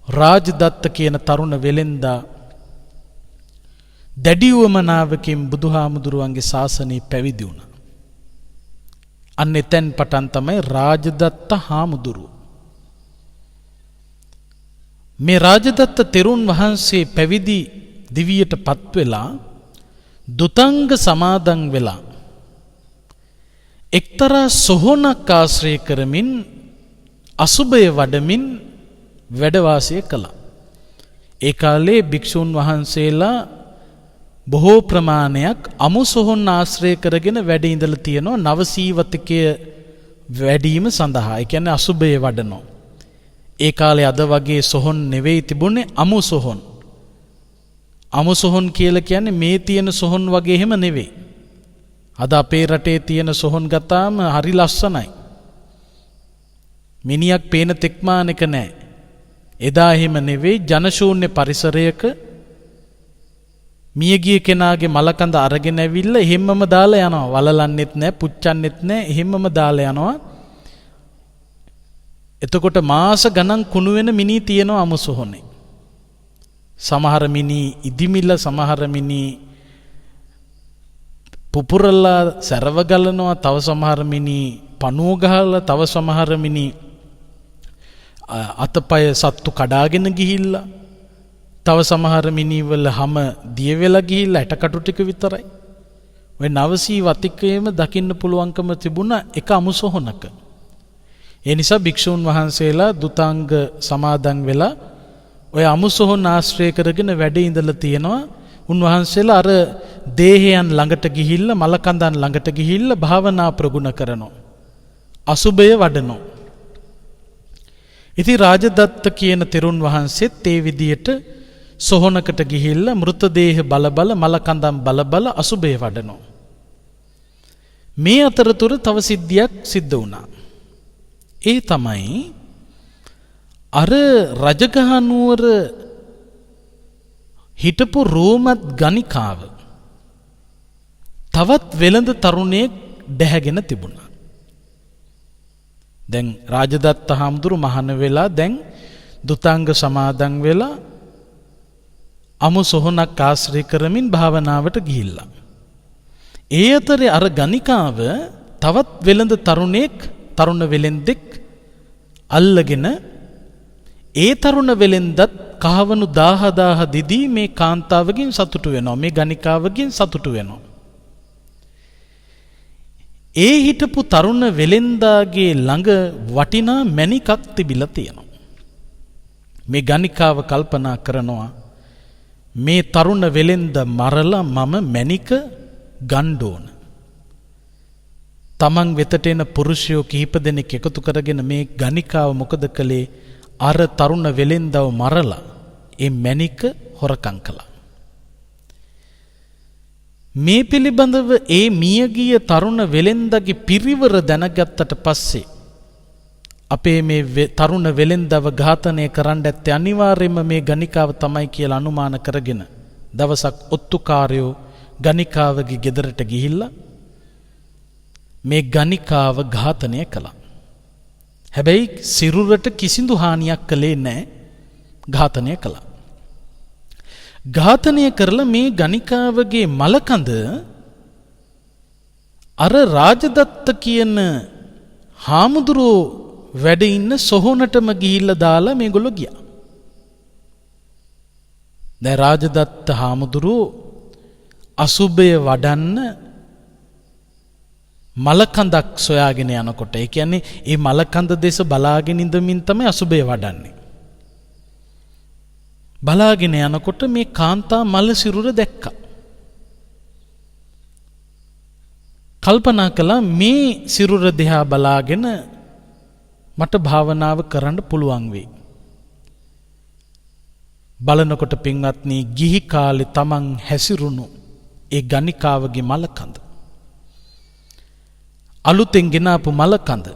රාජදත්ත කියන තරුණ වෙලෙන්දා දැඩි උවමනාවකින් බුදුහාමුදුරුවන්ගේ ශාසනය පැවිදි වුණා. අන්න එතෙන් පටන් තමයි රාජදත්ත හාමුදුරුවෝ. මේ රාජදත්ත තෙරුන් වහන්සේ පැවිදි දිවියට පත් වෙලා දුතංග සමාදන් වෙලා එක්තරා සොහොනක් ආශ්‍රය කරමින් අසුබය වඩමින් වැඩ වාසය කළා. ඒ කාලේ භික්ෂුන් වහන්සේලා බොහෝ ප්‍රමාණයක් අමු සොහොන් ආශ්‍රය කරගෙන වැඩ ඉඳලා තියෙනවා නවසීවතිකය වැඩිම සඳහා. ඒ කියන්නේ අසුබය වඩනවා. ඒ කාලේ අද වගේ සොහොන් නෙවෙයි තිබුණේ අමු සොහොන්. අමු සොහොන් කියලා කියන්නේ මේ තියෙන සොහොන් වගේ එහෙම නෙවෙයි. අද අපේ රටේ තියෙන සොහොන් ගත්තාම හරි ලස්සනයි. මිනියක් පේන තෙක්මානක නැහැ. එදා එහෙම නෙවෙයි ජනශූන්‍ය පරිසරයක මියගිය කෙනාගේ මලකඳ අරගෙන ඇවිල්ලා එහෙම්මම දාලා යනවා. වලලන්නෙත් නැහැ, පුච්චන්නෙත් නැහැ, එහෙම්මම දාලා යනවා. එතකොට මාස ගණන් කුණු වෙන මිනී තියෙනවා අමු සොහොනේ. සමහර මිනී ඉදිමිල, සමහර මිනී පුපුරලා සරව ගලනවා, තව සමහර මිනී පණුව ගහලා, තව සමහර මිනී අතපය සත්තු කඩාගෙන ගිහිල්ලා තව සමහර මිනිවල හැම දිය වෙලා ගිහිල්ලා ඇටකටු ටික විතරයි. ඔය නවසී වතිකයේම දකින්න පුළුවන්කම තිබුණා එක අමුසොහනක. ඒ නිසා භික්ෂූන් වහන්සේලා දුතාංග සමාදන් වෙලා ඔය අමුසොහොන ආශ්‍රය කරගෙන වැඩ ඉඳලා තියෙනවා. උන්වහන්සේලා අර දේහයන් ළඟට ගිහිල්ලා මලකඳන් ළඟට ගිහිල්ලා භාවනා ප්‍රගුණ කරනවා. අසුබය වඩනවා. ඉතින් රාජදත්ත කියන තෙරුන් වහන්සේත් ඒ විදියට සොහොනකට ගිහිල්ලා මෘතදේහ බල මලකඳන් බල අසුබය වඩනවා. මේ අතරතුර තව සිද්ධියක් සිද්ධ වුණා. ඒ තමයි අර රජගහ නුවර හිටපු රෝමත් ගණිකාව තවත් වෙළඳ තරුණයෙක් දැහැගෙන තිබුණා. දැන් රාජදත්ත හාමුදුරු මහාන වෙලා දැන් දුතාංග සමාදන් වෙලා අමු සොහනක් ආශ්‍රය කරමින් භාවනාවට ගිහිල්ලා. ඒ අතරේ අර ගණිකාව තවත් වෙළඳ තරුණ වෙළෙන්දෙක් අල්ලගෙන ඒ තරුණ වෙළෙන්දත් කහවණු 10000 දිදී මේ කාන්තාවගෙන් සතුටු වෙනවා. මේ ගණිකාවගෙන් සතුටු වෙනවා. ඒ හිටපු තරුණ වෙළෙන්දාගේ ළඟ වටිනා මණිකක් තිබිලා තියෙනවා. මේ ගණිකාව කල්පනා කරනවා මේ තරුණ වෙළෙන්ද මරලා මම මණික ගන්න ඕන. තමන් වෙතට එන පුරුෂයෝ කිහිප දෙනෙක් එකතු කරගෙන මේ ගණිකාව මොකද කළේ? අර තරුණ වෙළෙන්දව මරලා ඒ මණික හොරකම් කළා. මේ පිළිබඳව ඒ මියගිය තරුණ වෙළෙන්දගේ පිරිවර දැනගත්තට පස්සේ අපේ මේ තරුණ වෙළෙන්දව ඝාතනය කරන්න ඇත්තේ අනිවාර්යයෙන්ම මේ ගණිකාව තමයි කියලා අනුමාන කරගෙන දවසක් ඔත්තුකාරයෝ ගණිකාවගේ ගෙදරට ගිහිල්ලා මේ ගණිකාව ඝාතනය කළා. හැබැයි සිරුරට කිසිදු හානියක් කළේ නැහැ. ඝාතනය කළා. ඝාතනය කරලා මේ ගණිකාවගේ මලකඳ අර රාජදත්ත කියන හාමුදුරුවෝ වැඩ ඉන්න සොහොනටම ගිහිල්ලා දාලා මේගොල්ලෝ ගියා. දැන් රාජදත්ත හාමුදුරුවෝ අසුබය වඩන්න මලකඳක් සොයාගෙන යනකොට, ඒ කියන්නේ මේ මලකඳ දෙස බලාගෙන ඉඳමින් තමයි අසුබය වඩන්නේ. බලාගෙන යනකොට මේ කාන්තා මල සිරුර දැක්කා. කල්පනා කළා මේ සිරුර දිහා බලාගෙන මට භාවනාව කරන්න පුළුවන් වෙයි. බලනකොට පින්වත්නි, ගිහි කාලේ තමන් හැසිරුණු ඒ ගණිකාවගේ මලකඳ, අලුතෙන් ගෙනාපු මලකඳ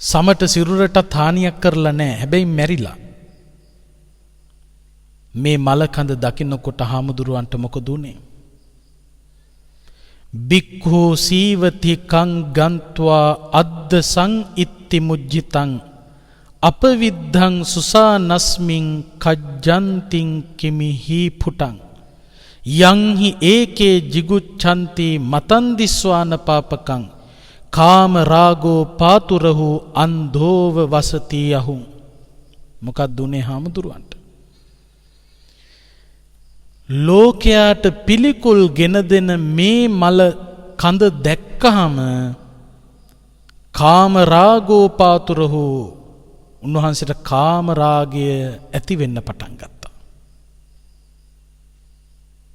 සමට සිරුරට හානියක් කරලා නැහැ. හැබැයි මැරිලා. මේ මලකඳ දකින්නකොට හාමුදුරුවන්ට මොකද උනේ? බික්ඛු සීවති කං ගන්්වා අද්ද සං ඉත්ති මුජ්ජිතං අපවිද්ධං සුසානස්මින් කජ්ජන්තිං කිමිහි පුටං යංහි ඒකේ jiguccanti මතන්දිස්වාන පාපකං කාම රාගෝ පාතුරහු අන්ධෝව වසති යහුං. මොකක්ද උනේ හාමුදුරුවන්ට? ලෝකයාට පිළිකුල් ගෙන දෙන මේ මල කඳ දැක්කහම කාම රාගෝ පාතුරහු, උන්වහන්සේට කාම රාගය ඇති වෙන්න පටන් ගත්තා.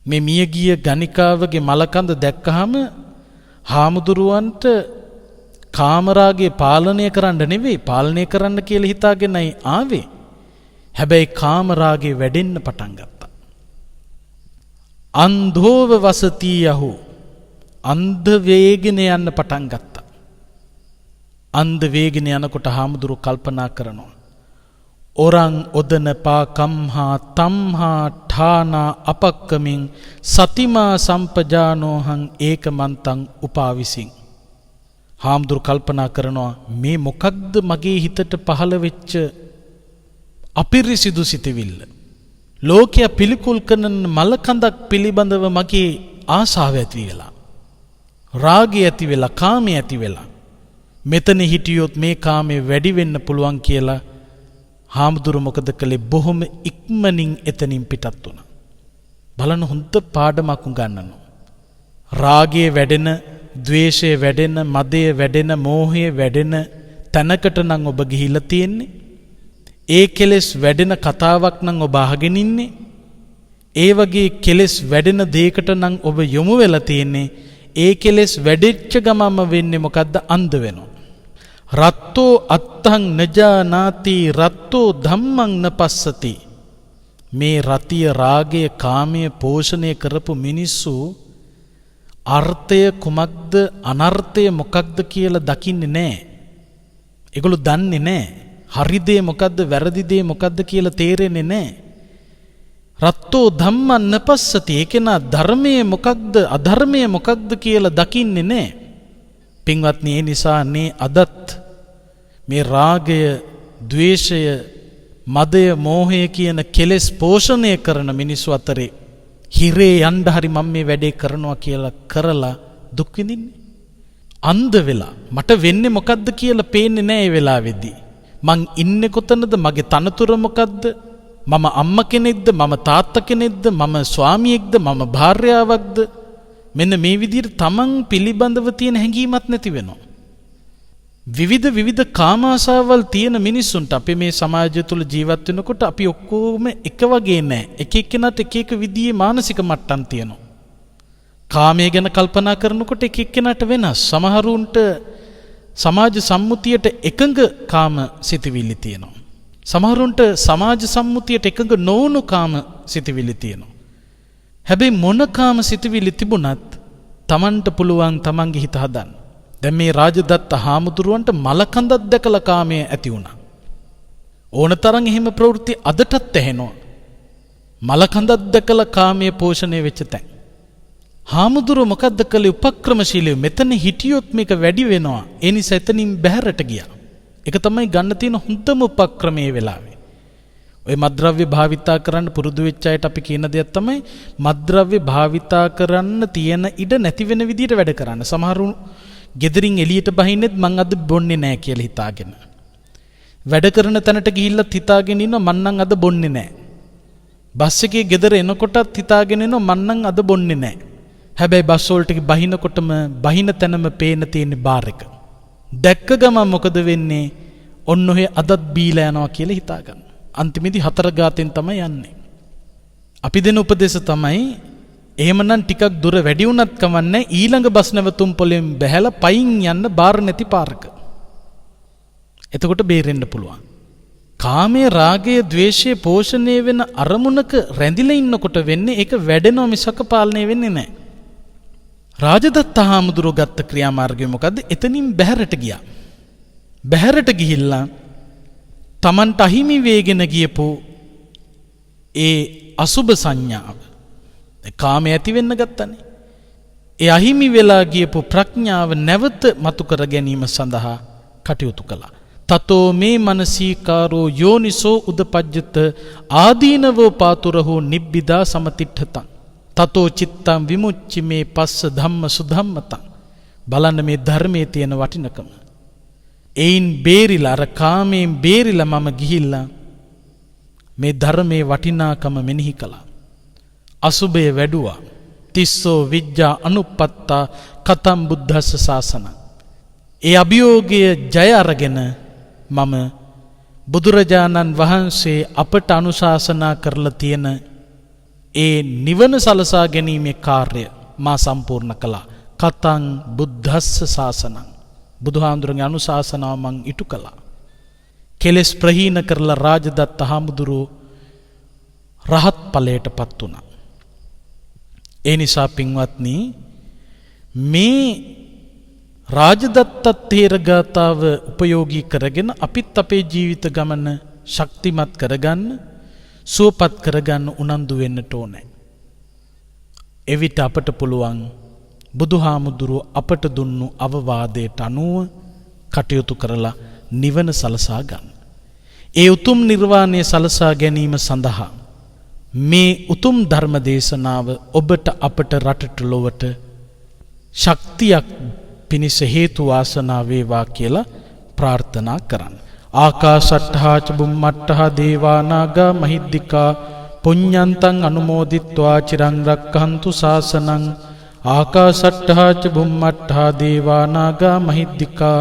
මේ මියගිය ගණිකාවගේ මලකඳ දැක්කහම හාමුදුරුවන්ට කාමරාගේ පාලනය කරන්න නෙවෙයි, පාලනය කරන්න කියලා හිතාගෙනයි ආවේ. හැබැයි කාමරාගේ වැඩෙන්න පටන් ගත්තා. අන්ධෝව වසති යහු, අන්ධ වේගෙන යන්න පටන් ගත්තා. අන්ධ වේගෙන යනකොට හාමුදුරු කල්පනා කරනවා, ඔරං ඔදන පාකම්හා තම්හා ඨානා අපක්කමින් සතිමා සම්පජානෝහං ඒකමන්තං උපාවිසින්. හාමුදුරු කල්පනා කරනවා, මේ මොකක්ද මගේ හිතට පහළ වෙච්ච අපිරිසිදු සිතවිල්ල? ලෝකයා පිළිකුල් කරන මලකඳක් පිළිබඳව මගේ ආසාව ඇති වෙලා, රාගය ඇති වෙලා, කාමය ඇති වෙලා, මෙතන හිටියොත් මේ කාමේ වැඩි වෙන්න පුළුවන් කියලා හාමුදුරු මොකද කළේ? බොහොම ඉක්මනින් එතනින් පිටත් වුණා. බලන්න හොඳ පාඩමක් උගන්වනවා. රාගයේ වැඩෙන, ද්වේෂයේ වැඩෙන, මදයේ වැඩෙන, මෝහයේ වැඩෙන තැනකට නම් ඔබ ගිහිල්ලා තියෙන්නේ. ඒ කෙලෙස් වැඩෙන කතාවක් නම් ඔබ අහගෙන ඉන්නේ. ඒ වගේ කෙලෙස් වැඩෙන දෙයකට නම් ඔබ යොමු වෙලා තියෙන්නේ. ඒ කෙලෙස් වැඩිච්ච ගමම වෙන්නේ මොකද්ද? අන්ධ වෙනවා. රත්තෝ අත්තං නජානාති රත්තෝ ධම්මං නපස්සති. මේ රතිය, රාගය, කාමය පෝෂණය කරපු මිනිස්සු අර්ථය කුමක්ද, අනර්ථය මොකක්ද කියලා දකින්නේ නැහැ. ඒගොල්ලෝ දන්නේ නැහැ. හරි දේ මොකද්ද, වැරදි දේ මොකද්ද කියලා තේරෙන්නේ නැහැ. රත්තෝ ධම්මං නපස්සති. ඒ කෙනා ධර්මයේ මොකක්ද, අධර්මයේ මොකක්ද කියලා දකින්නේ නැහැ. පින්වත්නි, ඒ නිසා අදත් මේ රාගය, ද්වේෂය, මදය, මෝහය කියන කෙලෙස් පෝෂණය කරන මිනිස්සු අතරේ හිරේ යන්න හරි මම මේ වැඩේ කරනවා කියලා කරලා දුක් විඳින්නේ. අන්ධ වෙලා මට වෙන්නේ මොකද්ද කියලා පේන්නේ නැහැ ඒ වෙලාවේදී. මං ඉන්නේ කොතනද? මගේ තනතුර මොකද්ද? මම අම්මා කෙනෙක්ද? මම තාත්තා කෙනෙක්ද? මම ස්වාමියෙක්ද? මම භාර්යාවක්ද? මෙන්න මේ විදිහට තමන් පිළිබඳව තියෙන හැඟීමක් නැති වෙනවා. විවිධ කාමාශාවල් තියෙන මිනිස්සුන්ට අපි මේ සමාජය තුළ ජීවත් වෙනකොට අපි ඔක්කොම එක වගේ නැහැ. එක එක්කෙනාට එක එක විදිහේ මානසික මට්ටම් තියෙනවා. කාමයේ ගැන කල්පනා කරනකොට එක එක්කෙනාට වෙනස්. සමහරුන්ට සමාජ සම්මුතියට එකඟ කාම සිතවිලි තියෙනවා. සමහරුන්ට සමාජ සම්මුතියට එකඟ නොවුණු කාම සිතවිලි තියෙනවා. හැබැයි මොන කාම සිතවිලි තිබුණත් Tamanට පුළුවන් Tamanගේ හිත හදන්න. දැන් මේ රාජදත්ත හාමුදුරුවන්ට මලකඳක් දැකලා කාමය ඇති වුණා. ඕනතරම් එහෙම ප්‍රවෘත්ති අදටත් ඇහෙනවා. මලකඳක් දැකලා කාමයේ පෝෂණය වෙච්ච තැන්. හාමුදුරුවෝ මොකද්ද කළේ? උපක්‍රමශීලීව මෙතන හිටියොත් මේක වැඩි වෙනවා. ඒ නිසා එතනින් බැහැරට ගියා. ඒක තමයි ගන්න තියෙන හොඳම උපක්‍රමයේ වෙලාවේ. ඔය මද්ද්‍රව්‍ය භාවිතා කරන්න පුරුදු වෙච්ච අයට අපි කියන දෙයක් තමයි මද්ද්‍රව්‍ය භාවිතා කරන්න තියෙන ඉඩ නැති වෙන විදිහට වැඩ කරන්න. සමහරු ගෙදරින් එළියට බහින්නෙත් මං අද බොන්නේ නැහැ කියලා හිතාගෙන. වැඩ කරන තැනට ගිහිල්ලත් හිතාගෙන ඉන්නවා මං නම් අද බොන්නේ නැහැ. බස් එකේ ගෙදර එනකොටත් හිතාගෙන ඉන්නවා මං නම් අද බොන්නේ නැහැ. හැබැයි බස් වලට බහිනකොටම බහින තැනම පේන තියෙන බාර් එක. දැක්ක ගමන් මොකද වෙන්නේ? ඔන්න ඔය අදත් බීලා යනවා කියලා හිතාගන්න. අන්තිමේදී 4 ගාතෙන් තමයි යන්නේ. අපි දෙන උපදේශ තමයි එහෙමනම් ටිකක් දුර වැඩි වුණත් කමන්නේ ඊළඟ බස් නැවතුම් පොලෙන් බැහැලා පයින් යන්න බාර නැති පාරක. එතකොට බේරෙන්න පුළුවන්. කාමයේ, රාගයේ, ද්වේෂයේ පෝෂණය වෙන අරමුණක රැඳිලා ඉන්නකොට වෙන්නේ ඒක වැඩෙනව මිසක පාලනය වෙන්නේ නැහැ. රාජදත්ත හාමුදුරුවෝ ගත්ත ක්‍රියාමාර්ගය මොකද්ද? එතනින් බැහැරට ගියා. බැහැරට ගිහිල්ලා Tamanට අහිමි වේගෙන ගියපු ඒ අසුබ සංඥාව, කාමයේ ඇති වෙන්න ගත්තනේ. ඒ අහිමි වෙලා ගියපු ප්‍රඥාව නැවත මතු කර ගැනීම සඳහා කටයුතු කළා. තතෝ මේ මනසීකාරෝ යෝනිසෝ උදපජ්ජත ආදීනවෝ පාතුරහෝ නිබ්බිදා සමතිට්ඨතං තතෝ චිත්තං විමුච්චි මේ පස්ස ධම්ම සුධම්මතං. බලන්න මේ ධර්මයේ තියෙන වටිනකම. එයින් බේරිලා, අර කාමයෙන් බේරිලා මම ගිහිල්ලා මේ ධර්මයේ වටිනාකම මෙනෙහි කළා. අසුබය වැඩුවා. තිස්සෝ විජ්ජා අනුපත්තා කතම් බුද්දස්ස ශාසන. ඒ අභියෝගය ජය අරගෙන මම බුදුරජාණන් වහන්සේ අපට අනුශාසනා කරලා තියෙන ඒ නිවන සලසා ගැනීමේ කාර්යය මා සම්පූර්ණ කළා. කතං බුද්දස්ස ශාසනං. බුදුහාමුදුරන්ගේ අනුශාසනාව මං ඉටු කළා. කෙලෙස් ප්‍රහීන කරලා රාජදත්ත හාමුදුරුවෝ රහත් ඵලයටපත් වුණා. ඒ නිසා පින්වත්නි, මේ රාජදත්ත තේරගතාව උපයෝගී කරගෙන අපිත් අපේ ජීවිත ගමන ශක්තිමත් කරගන්න, සුවපත් කරගන්න උනන්දු වෙන්නට ඕනේ. එවිට අපට පුළුවන් බුදුහාමුදුරුවෝ අපට දුන්නු අවවාදයට අනුව කටයුතු කරලා නිවන සලසා ගන්න. ඒ උතුම් නිර්වාණය සලසා ගැනීම සඳහා මේ උතුම් ධර්ම දේශනාව ඔබට, අපට, රටට, ලොවට ශක්තියක්, පිණිස හේතු වාසනා වේවා කියලා ප්‍රාර්ථනා කරන්න. ආකාශට්ඨා ච බුම්මට්ඨා දේවා නාග මහිද්దికා පුඤ්ඤන්තං අනුමෝදිත්වා චිරං රක්ඛන්තු ශාසනං. ආකාශට්ඨා ච බුම්මට්ඨා දේවා නාග මහිද්దికා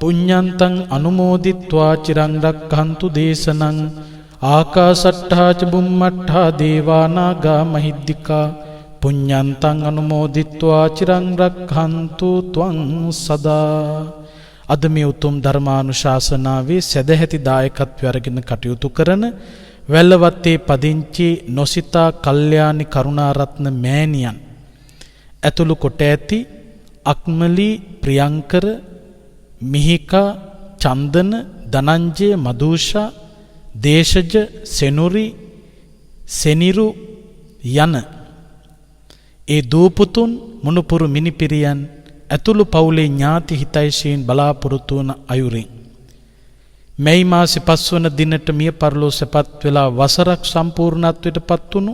පුඤ්ඤන්තං අනුමෝදිත්වා චිරං රක්ඛන්තු දේශනං. ආකාශට්ඨා ච බුම්මට්ඨා දේවා නාග මහිද්దికා පුඤ්ඤන්තං අනුමෝදිත්වා චිරං රක්ඛන්තු ත්වං සදා. අද මේ උතුම් ධර්මානුශාසනාවේ සදැහැති දායකත්වය අරගෙන කටයුතු කරන වැල්ලවත්තේ පදිංචි නොසිතා කල්යාණි කරුණාරත්න මෑණියන් ඇතුළු කොට ඇති අක්මලි ප්‍රියංකර මිහිකා චන්දන ධනංජය මදුෂා දේශජ සෙනුරි සෙනිරු යන ඒ දූපුතුන් මුණුපුරු මිනිපිරියන් ඇතුළු පවුලේ ඥාති හිතයිශීන් බලාපොරොත්තු වන අයුරින් මැයි මාසේ 5 වන දිනට මිය පරලෝ සැපත් වෙලා වසරක් සම්පූර්ණත්වයට පත් වුණු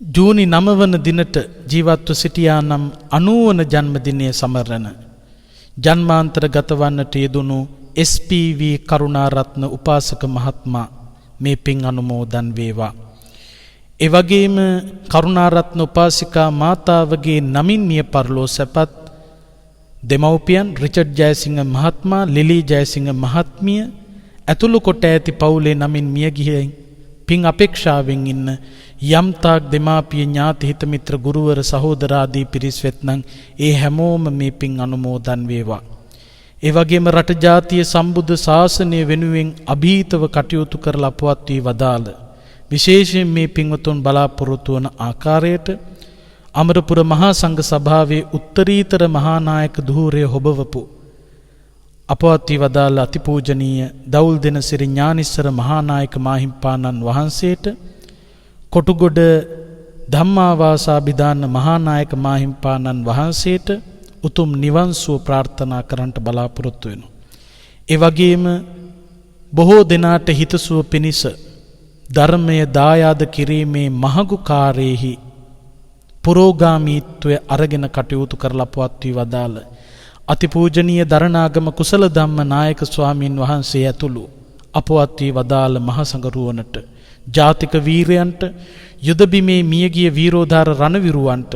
ජූනි 9 වන දිනට ජීවත්ව සිටියා නම් 90 වන ජන්මදිනය සමරන ජන්මාන්තර ගත වන්නට යෙදුණු SPV කරුණාරත්න උපාසක මහත්මයා මේ පින් අනුමෝදන් වේවා. ඒ වගේම කරුණාරත්න උපාසිකා මාතාවගේ නමින් මිය පරලෝ සැපත් දෙමව්පියන් රිචඩ් ජයසිංහ මහත්මයා ලිලි ජයසිංහ මහත්මිය ඇතුළු කොට ඇති පවුලේ නමින් මිය ගිහින් පින් අපේක්ෂාවෙන් ඉන්න යම්තාක් දෙමාපිය ඥාති හිත මිත්‍ර ගුරුවර සහෝදර ආදී පිරිස් වෙත්නම් ඒ හැමෝම මේ පින් අනුමෝදන් වේවා. ඒ වගේම රට ජාතිය සම්බුද්ධ ශාසනය වෙනුවෙන් අභීතව කටයුතු කරලා අපවත් වී වදාළ විශේෂයෙන් මේ පින්වතුන් බලාපොරොත්තු වන ආකාරයට අමරපුර මහා සංඝ සභාවේ උත්තරීතර මහා නායක ධූරය හොබවපු අපවත් වී වදාළ අතිපූජනීය දවුල් දෙනසිරි ඥානිස්සර මහා නායක මාහිම්පාණන් වහන්සේට කොටුගොඩ ධම්මාවාසාභිදාන මහා නායක මාහිම්පාණන් වහන්සේට උතුම් නිවන් සුව ප්‍රාර්ථනා කරන්නට බලාපොරොත්තු වෙනවා. ඒ වගේම බොහෝ දෙනාට හිතසුව පිණිස ධර්මය දායාද කිරීමේ මහඟු කාර්යෙහි පුරෝගාමීත්වය අරගෙන කටයුතු කරලා අපවත් වී වදාළ අතිපූජනීය දරණාගම කුසල ධම්ම නායක ස්වාමීන් වහන්සේ ඇතුළු අපවත් වී වදාළ මහ සංඝරුවනට ජාතික වීරයන්ට යුද බිමේ මියගිය වීරෝධාර රණවිරුවන්ට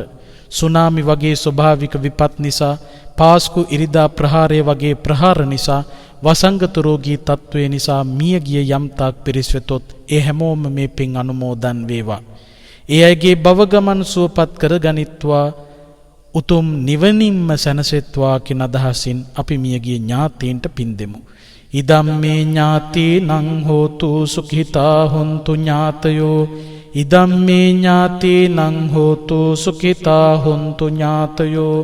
සුනාමි වගේ ස්වභාවික විපත් නිසා පාස්කු ඉරිදා ප්‍රහාරය වගේ ප්‍රහාර නිසා වසංගත රෝගී තත්ත්වය නිසා මියගිය යම්තාක් පිරිස් වෙතොත් ඒ හැමෝම මේ පින් අනුමෝදන් වේවා. ඒ අයගේ භව ගමන් සුවපත් කරගනිත්වා උතුම් නිවනින්ම සැනසෙත්වා කියන අදහසින් අපි මියගිය ඥාතීන්ට පින් දෙමු. ඉදම්මේ ඥාතීනං හෝතු සුඛිතා හොන්තු ඥාතයෝ ඉදම්මේ ඥාතීනං හෝතු සුඛිතා හොන්තු ඥාතයෝ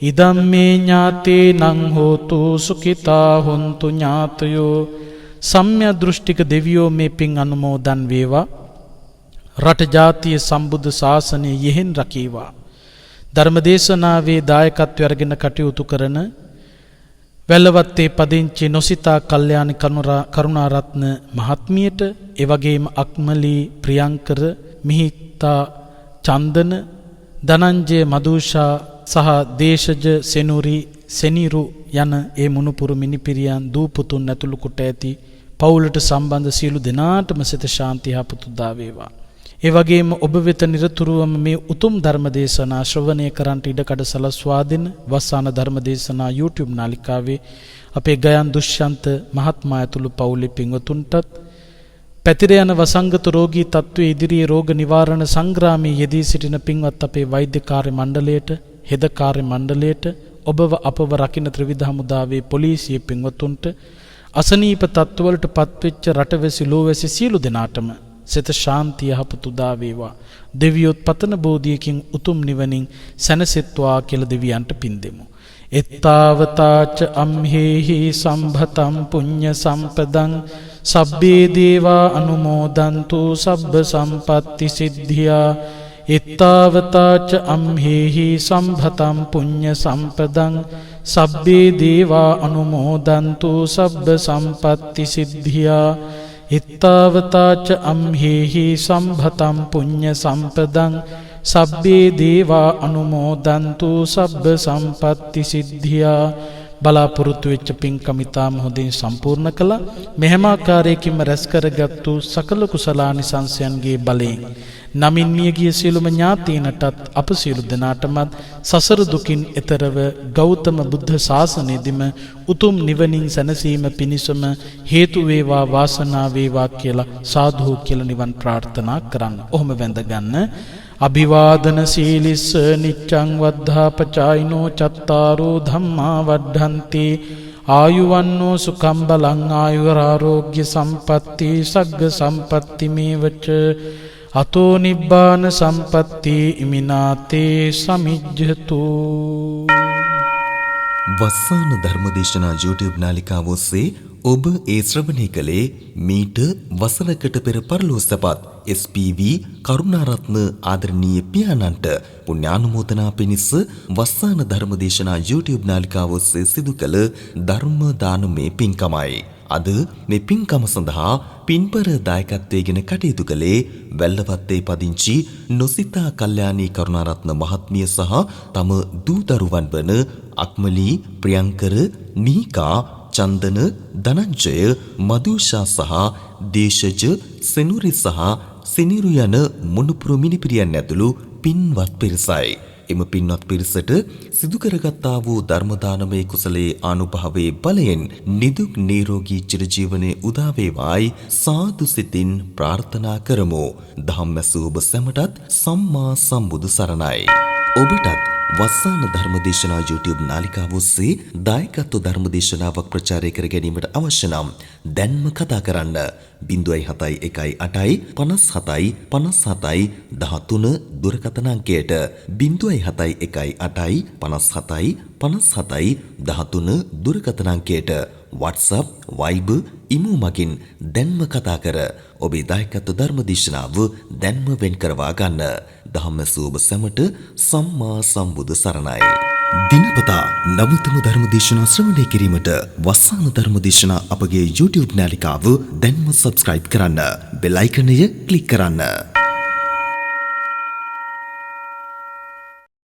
ඉදම්මේ ඥාතීනං හෝතු සුඛිතා හොන්තු ඥාතයෝ. සම්‍යක් දෘෂ්ටික දෙවියෝ මේ පින් අනුමෝදන් වේවා. රට ජාතිය සම්බුද්ධ ශාසනය යෙහෙන් රකීවා. ධර්මදේශනාවේ දායකත්වය අරගෙන කටයුතු කරන වැල්ලවත්තේ පදිංචි නොසිතා කල්යාණි කරුණාරත්න මහත්මියට එවැගේම අක්මලි ප්‍රියංකර මිහිතා චන්දන ධනංජය මදුෂා සහ දේශජ සෙනුරි සෙනිරු යන ඒ මුණුපුරු මිනිපිරියන් දූපුතුන් ඇතුළු කොට ඇති පවුලට සම්බන්ධ සියලු දෙනාටම සිත ශාන්තිය හපුතු දා වේවා. ඒ වගේම ඔබ වෙත නිරතුරුවම මේ උතුම් ධර්ම දේශනා ශ්‍රවණය කරන්ට ඉඩකඩ සලස්වා දෙන වස්සාන ධර්ම දේශනා YouTube නාලිකාවේ අපේ ගයන් දුෂ්යන්ත මහත්මයා ඇතුළු පවුලේ පින්වතුන්ටත් පැතිර යන වසංගත රෝගී තත්ත්වයේ ඉදිරියේ රෝග නිවාරණ සංග්‍රාමයේ යෙදී සිටින පින්වත් අපේ වෛද්‍ය කාර්ය මණ්ඩලයට හෙද කාර්ය මණ්ඩලයට ඔබව අපව රකින්න ත්‍රිවිධ හමුදාවේ පොලිසිය පින්වතුන්ට අසනීප තත්ත්වවලට පත්වෙච්ච රටවැසි ලෝවැසි සියලු දෙනාටම සිත ශාන්තිය හපුතු දා වේවා. දෙවියොත් පතන බෝධියකින් උතුම් නිවනින් සැනසෙත්වා කියලා දෙවියන්ට පින් දෙමු. එත්තාවතාච අම්හෙහි සම්භතම් පුඤ්ඤ සම්පදං සබ්බේ දේවා අනුමෝදන්තු සබ්බ සම්පත්ති සිද්ධියා. එත්තාවතාච අම්හෙහි සම්භතම් පුඤ්ඤ සම්පදං සබ්බේ දේවා අනුමෝදන්තු සබ්බ සම්පත්ති සිද්ධියා. එත්තාවතාච අම්හෙහි සම්භතම් පුඤ්ඤ සම්පදං සබ්බේ දේවා අනුමෝදන්තු සබ්බ සම්පත්ති සිද්ධියා. බලාපොරොත්තු වෙච්ච පින්කම් ඉතාම හොඳින් සම්පූර්ණ කළා. මෙහෙම ආකාරයකින්ම රැස් කරගත්තු සකල කුසලානිසංසයන්ගේ බලයෙන් නමින් මියගිය සියලුම ඥාතීනටත් අප සියලු දෙනාටමත් සසර දුකින් එතරව ගෞතම බුද්ධ ශාසනයේදීම උතුම් නිවනින් සැනසීම පිණිසම හේතු වේවා වාසනාව වේවා කියලා සාදු කියලා නිවන් ප්‍රාර්ථනා කරන්න. ඔහොම වැඳ ගන්න. අභිවාදන සීලිස්ස නිච්ඡං වද්ධාපචායිනෝ චත්තාරෝ ධම්මා වඩ්ඩන්ති ආයුවන්නෝ සුඛං බලං ආයුරාෝග්‍ය සම්පatti සග්ග සම්පatti මේවච අතෝ නිබ්බාන සම්පatti ඉමිනාතේ සමිජ්ජතු. වස්සාන ධර්මදේශනා YouTube නාලිකාව ඔස්සේ ඔබ ඒ ශ්‍රවණය කළේ මීට වසරකට පෙර පරලෝසපත් SPV කරුණාරත්න ආදරණීය පියාණන්ට පුණ්‍යානුමෝදනා පිණිස වස්සාන ධර්මදේශනා YouTube නාලිකාව ඔස්සේ සිදු කළ ධර්ම දානමය පින්කමයි. අද මේ පින්කම සඳහා පින්පර දායකත්වයෙන් කටයුතු කළේ වැල්ලවත්තේ පදිංචි නොසිතා කල්යාණී කරුණාරත්න මහත්මිය සහ තම දූ දරුවන් වන අක්මලී, ප්‍රියංකර, නීකා, චන්දන, ධනංජය, මදුෂා සහ දේශජ, සෙනුරි සහ සිනිරු යන මොනුපුර මිනිපිරියන් ඇතුළු පින්වත් පිරිසයි. එම පින්වත් පිරිසට සිදු කරගත්තා වූ ධර්ම දානමය කුසලයේ ආනුභාවයේ බලයෙන් නිදුක් නිරෝගී චිරජීවනයේ උදා වේවායි සාදු සිතින් ප්‍රාර්ථනා කරමු. ධම්මසූ ඔබ සැමටත් සම්මා සම්බුදු සරණයි. ඔබටත් වස්සාන ධර්මදේශනා YouTube නාලිකාව ඔස්සේ දායකත්ව ධර්මදේශනාවක් ප්‍රචාරය කර ගැනීමට අවශ්‍ය නම් දැන්ම කතා කරන්න 071 57 57 13 දුරකථන අංකයට 071 57 57 13 දුරකථන අංකයට WhatsApp, Viber, email මගින් දැන්ම කතා කර ඔබේ දායකත්ව ධර්මදේශනාව දැන්ම වෙන් කරවා ගන්න. ධම්මසූබ සැමට සම්මා සම්බුදු සරණයි. දිනපතා නවතම ධර්මදේශනා ශ්‍රවණය කිරීමට වස්සාන ධර්මදේශනා අපගේ YouTube නාලිකාව දැන්ම subscribe කරන්න. බෙල් අයිකනය ක්ලික් කරන්න.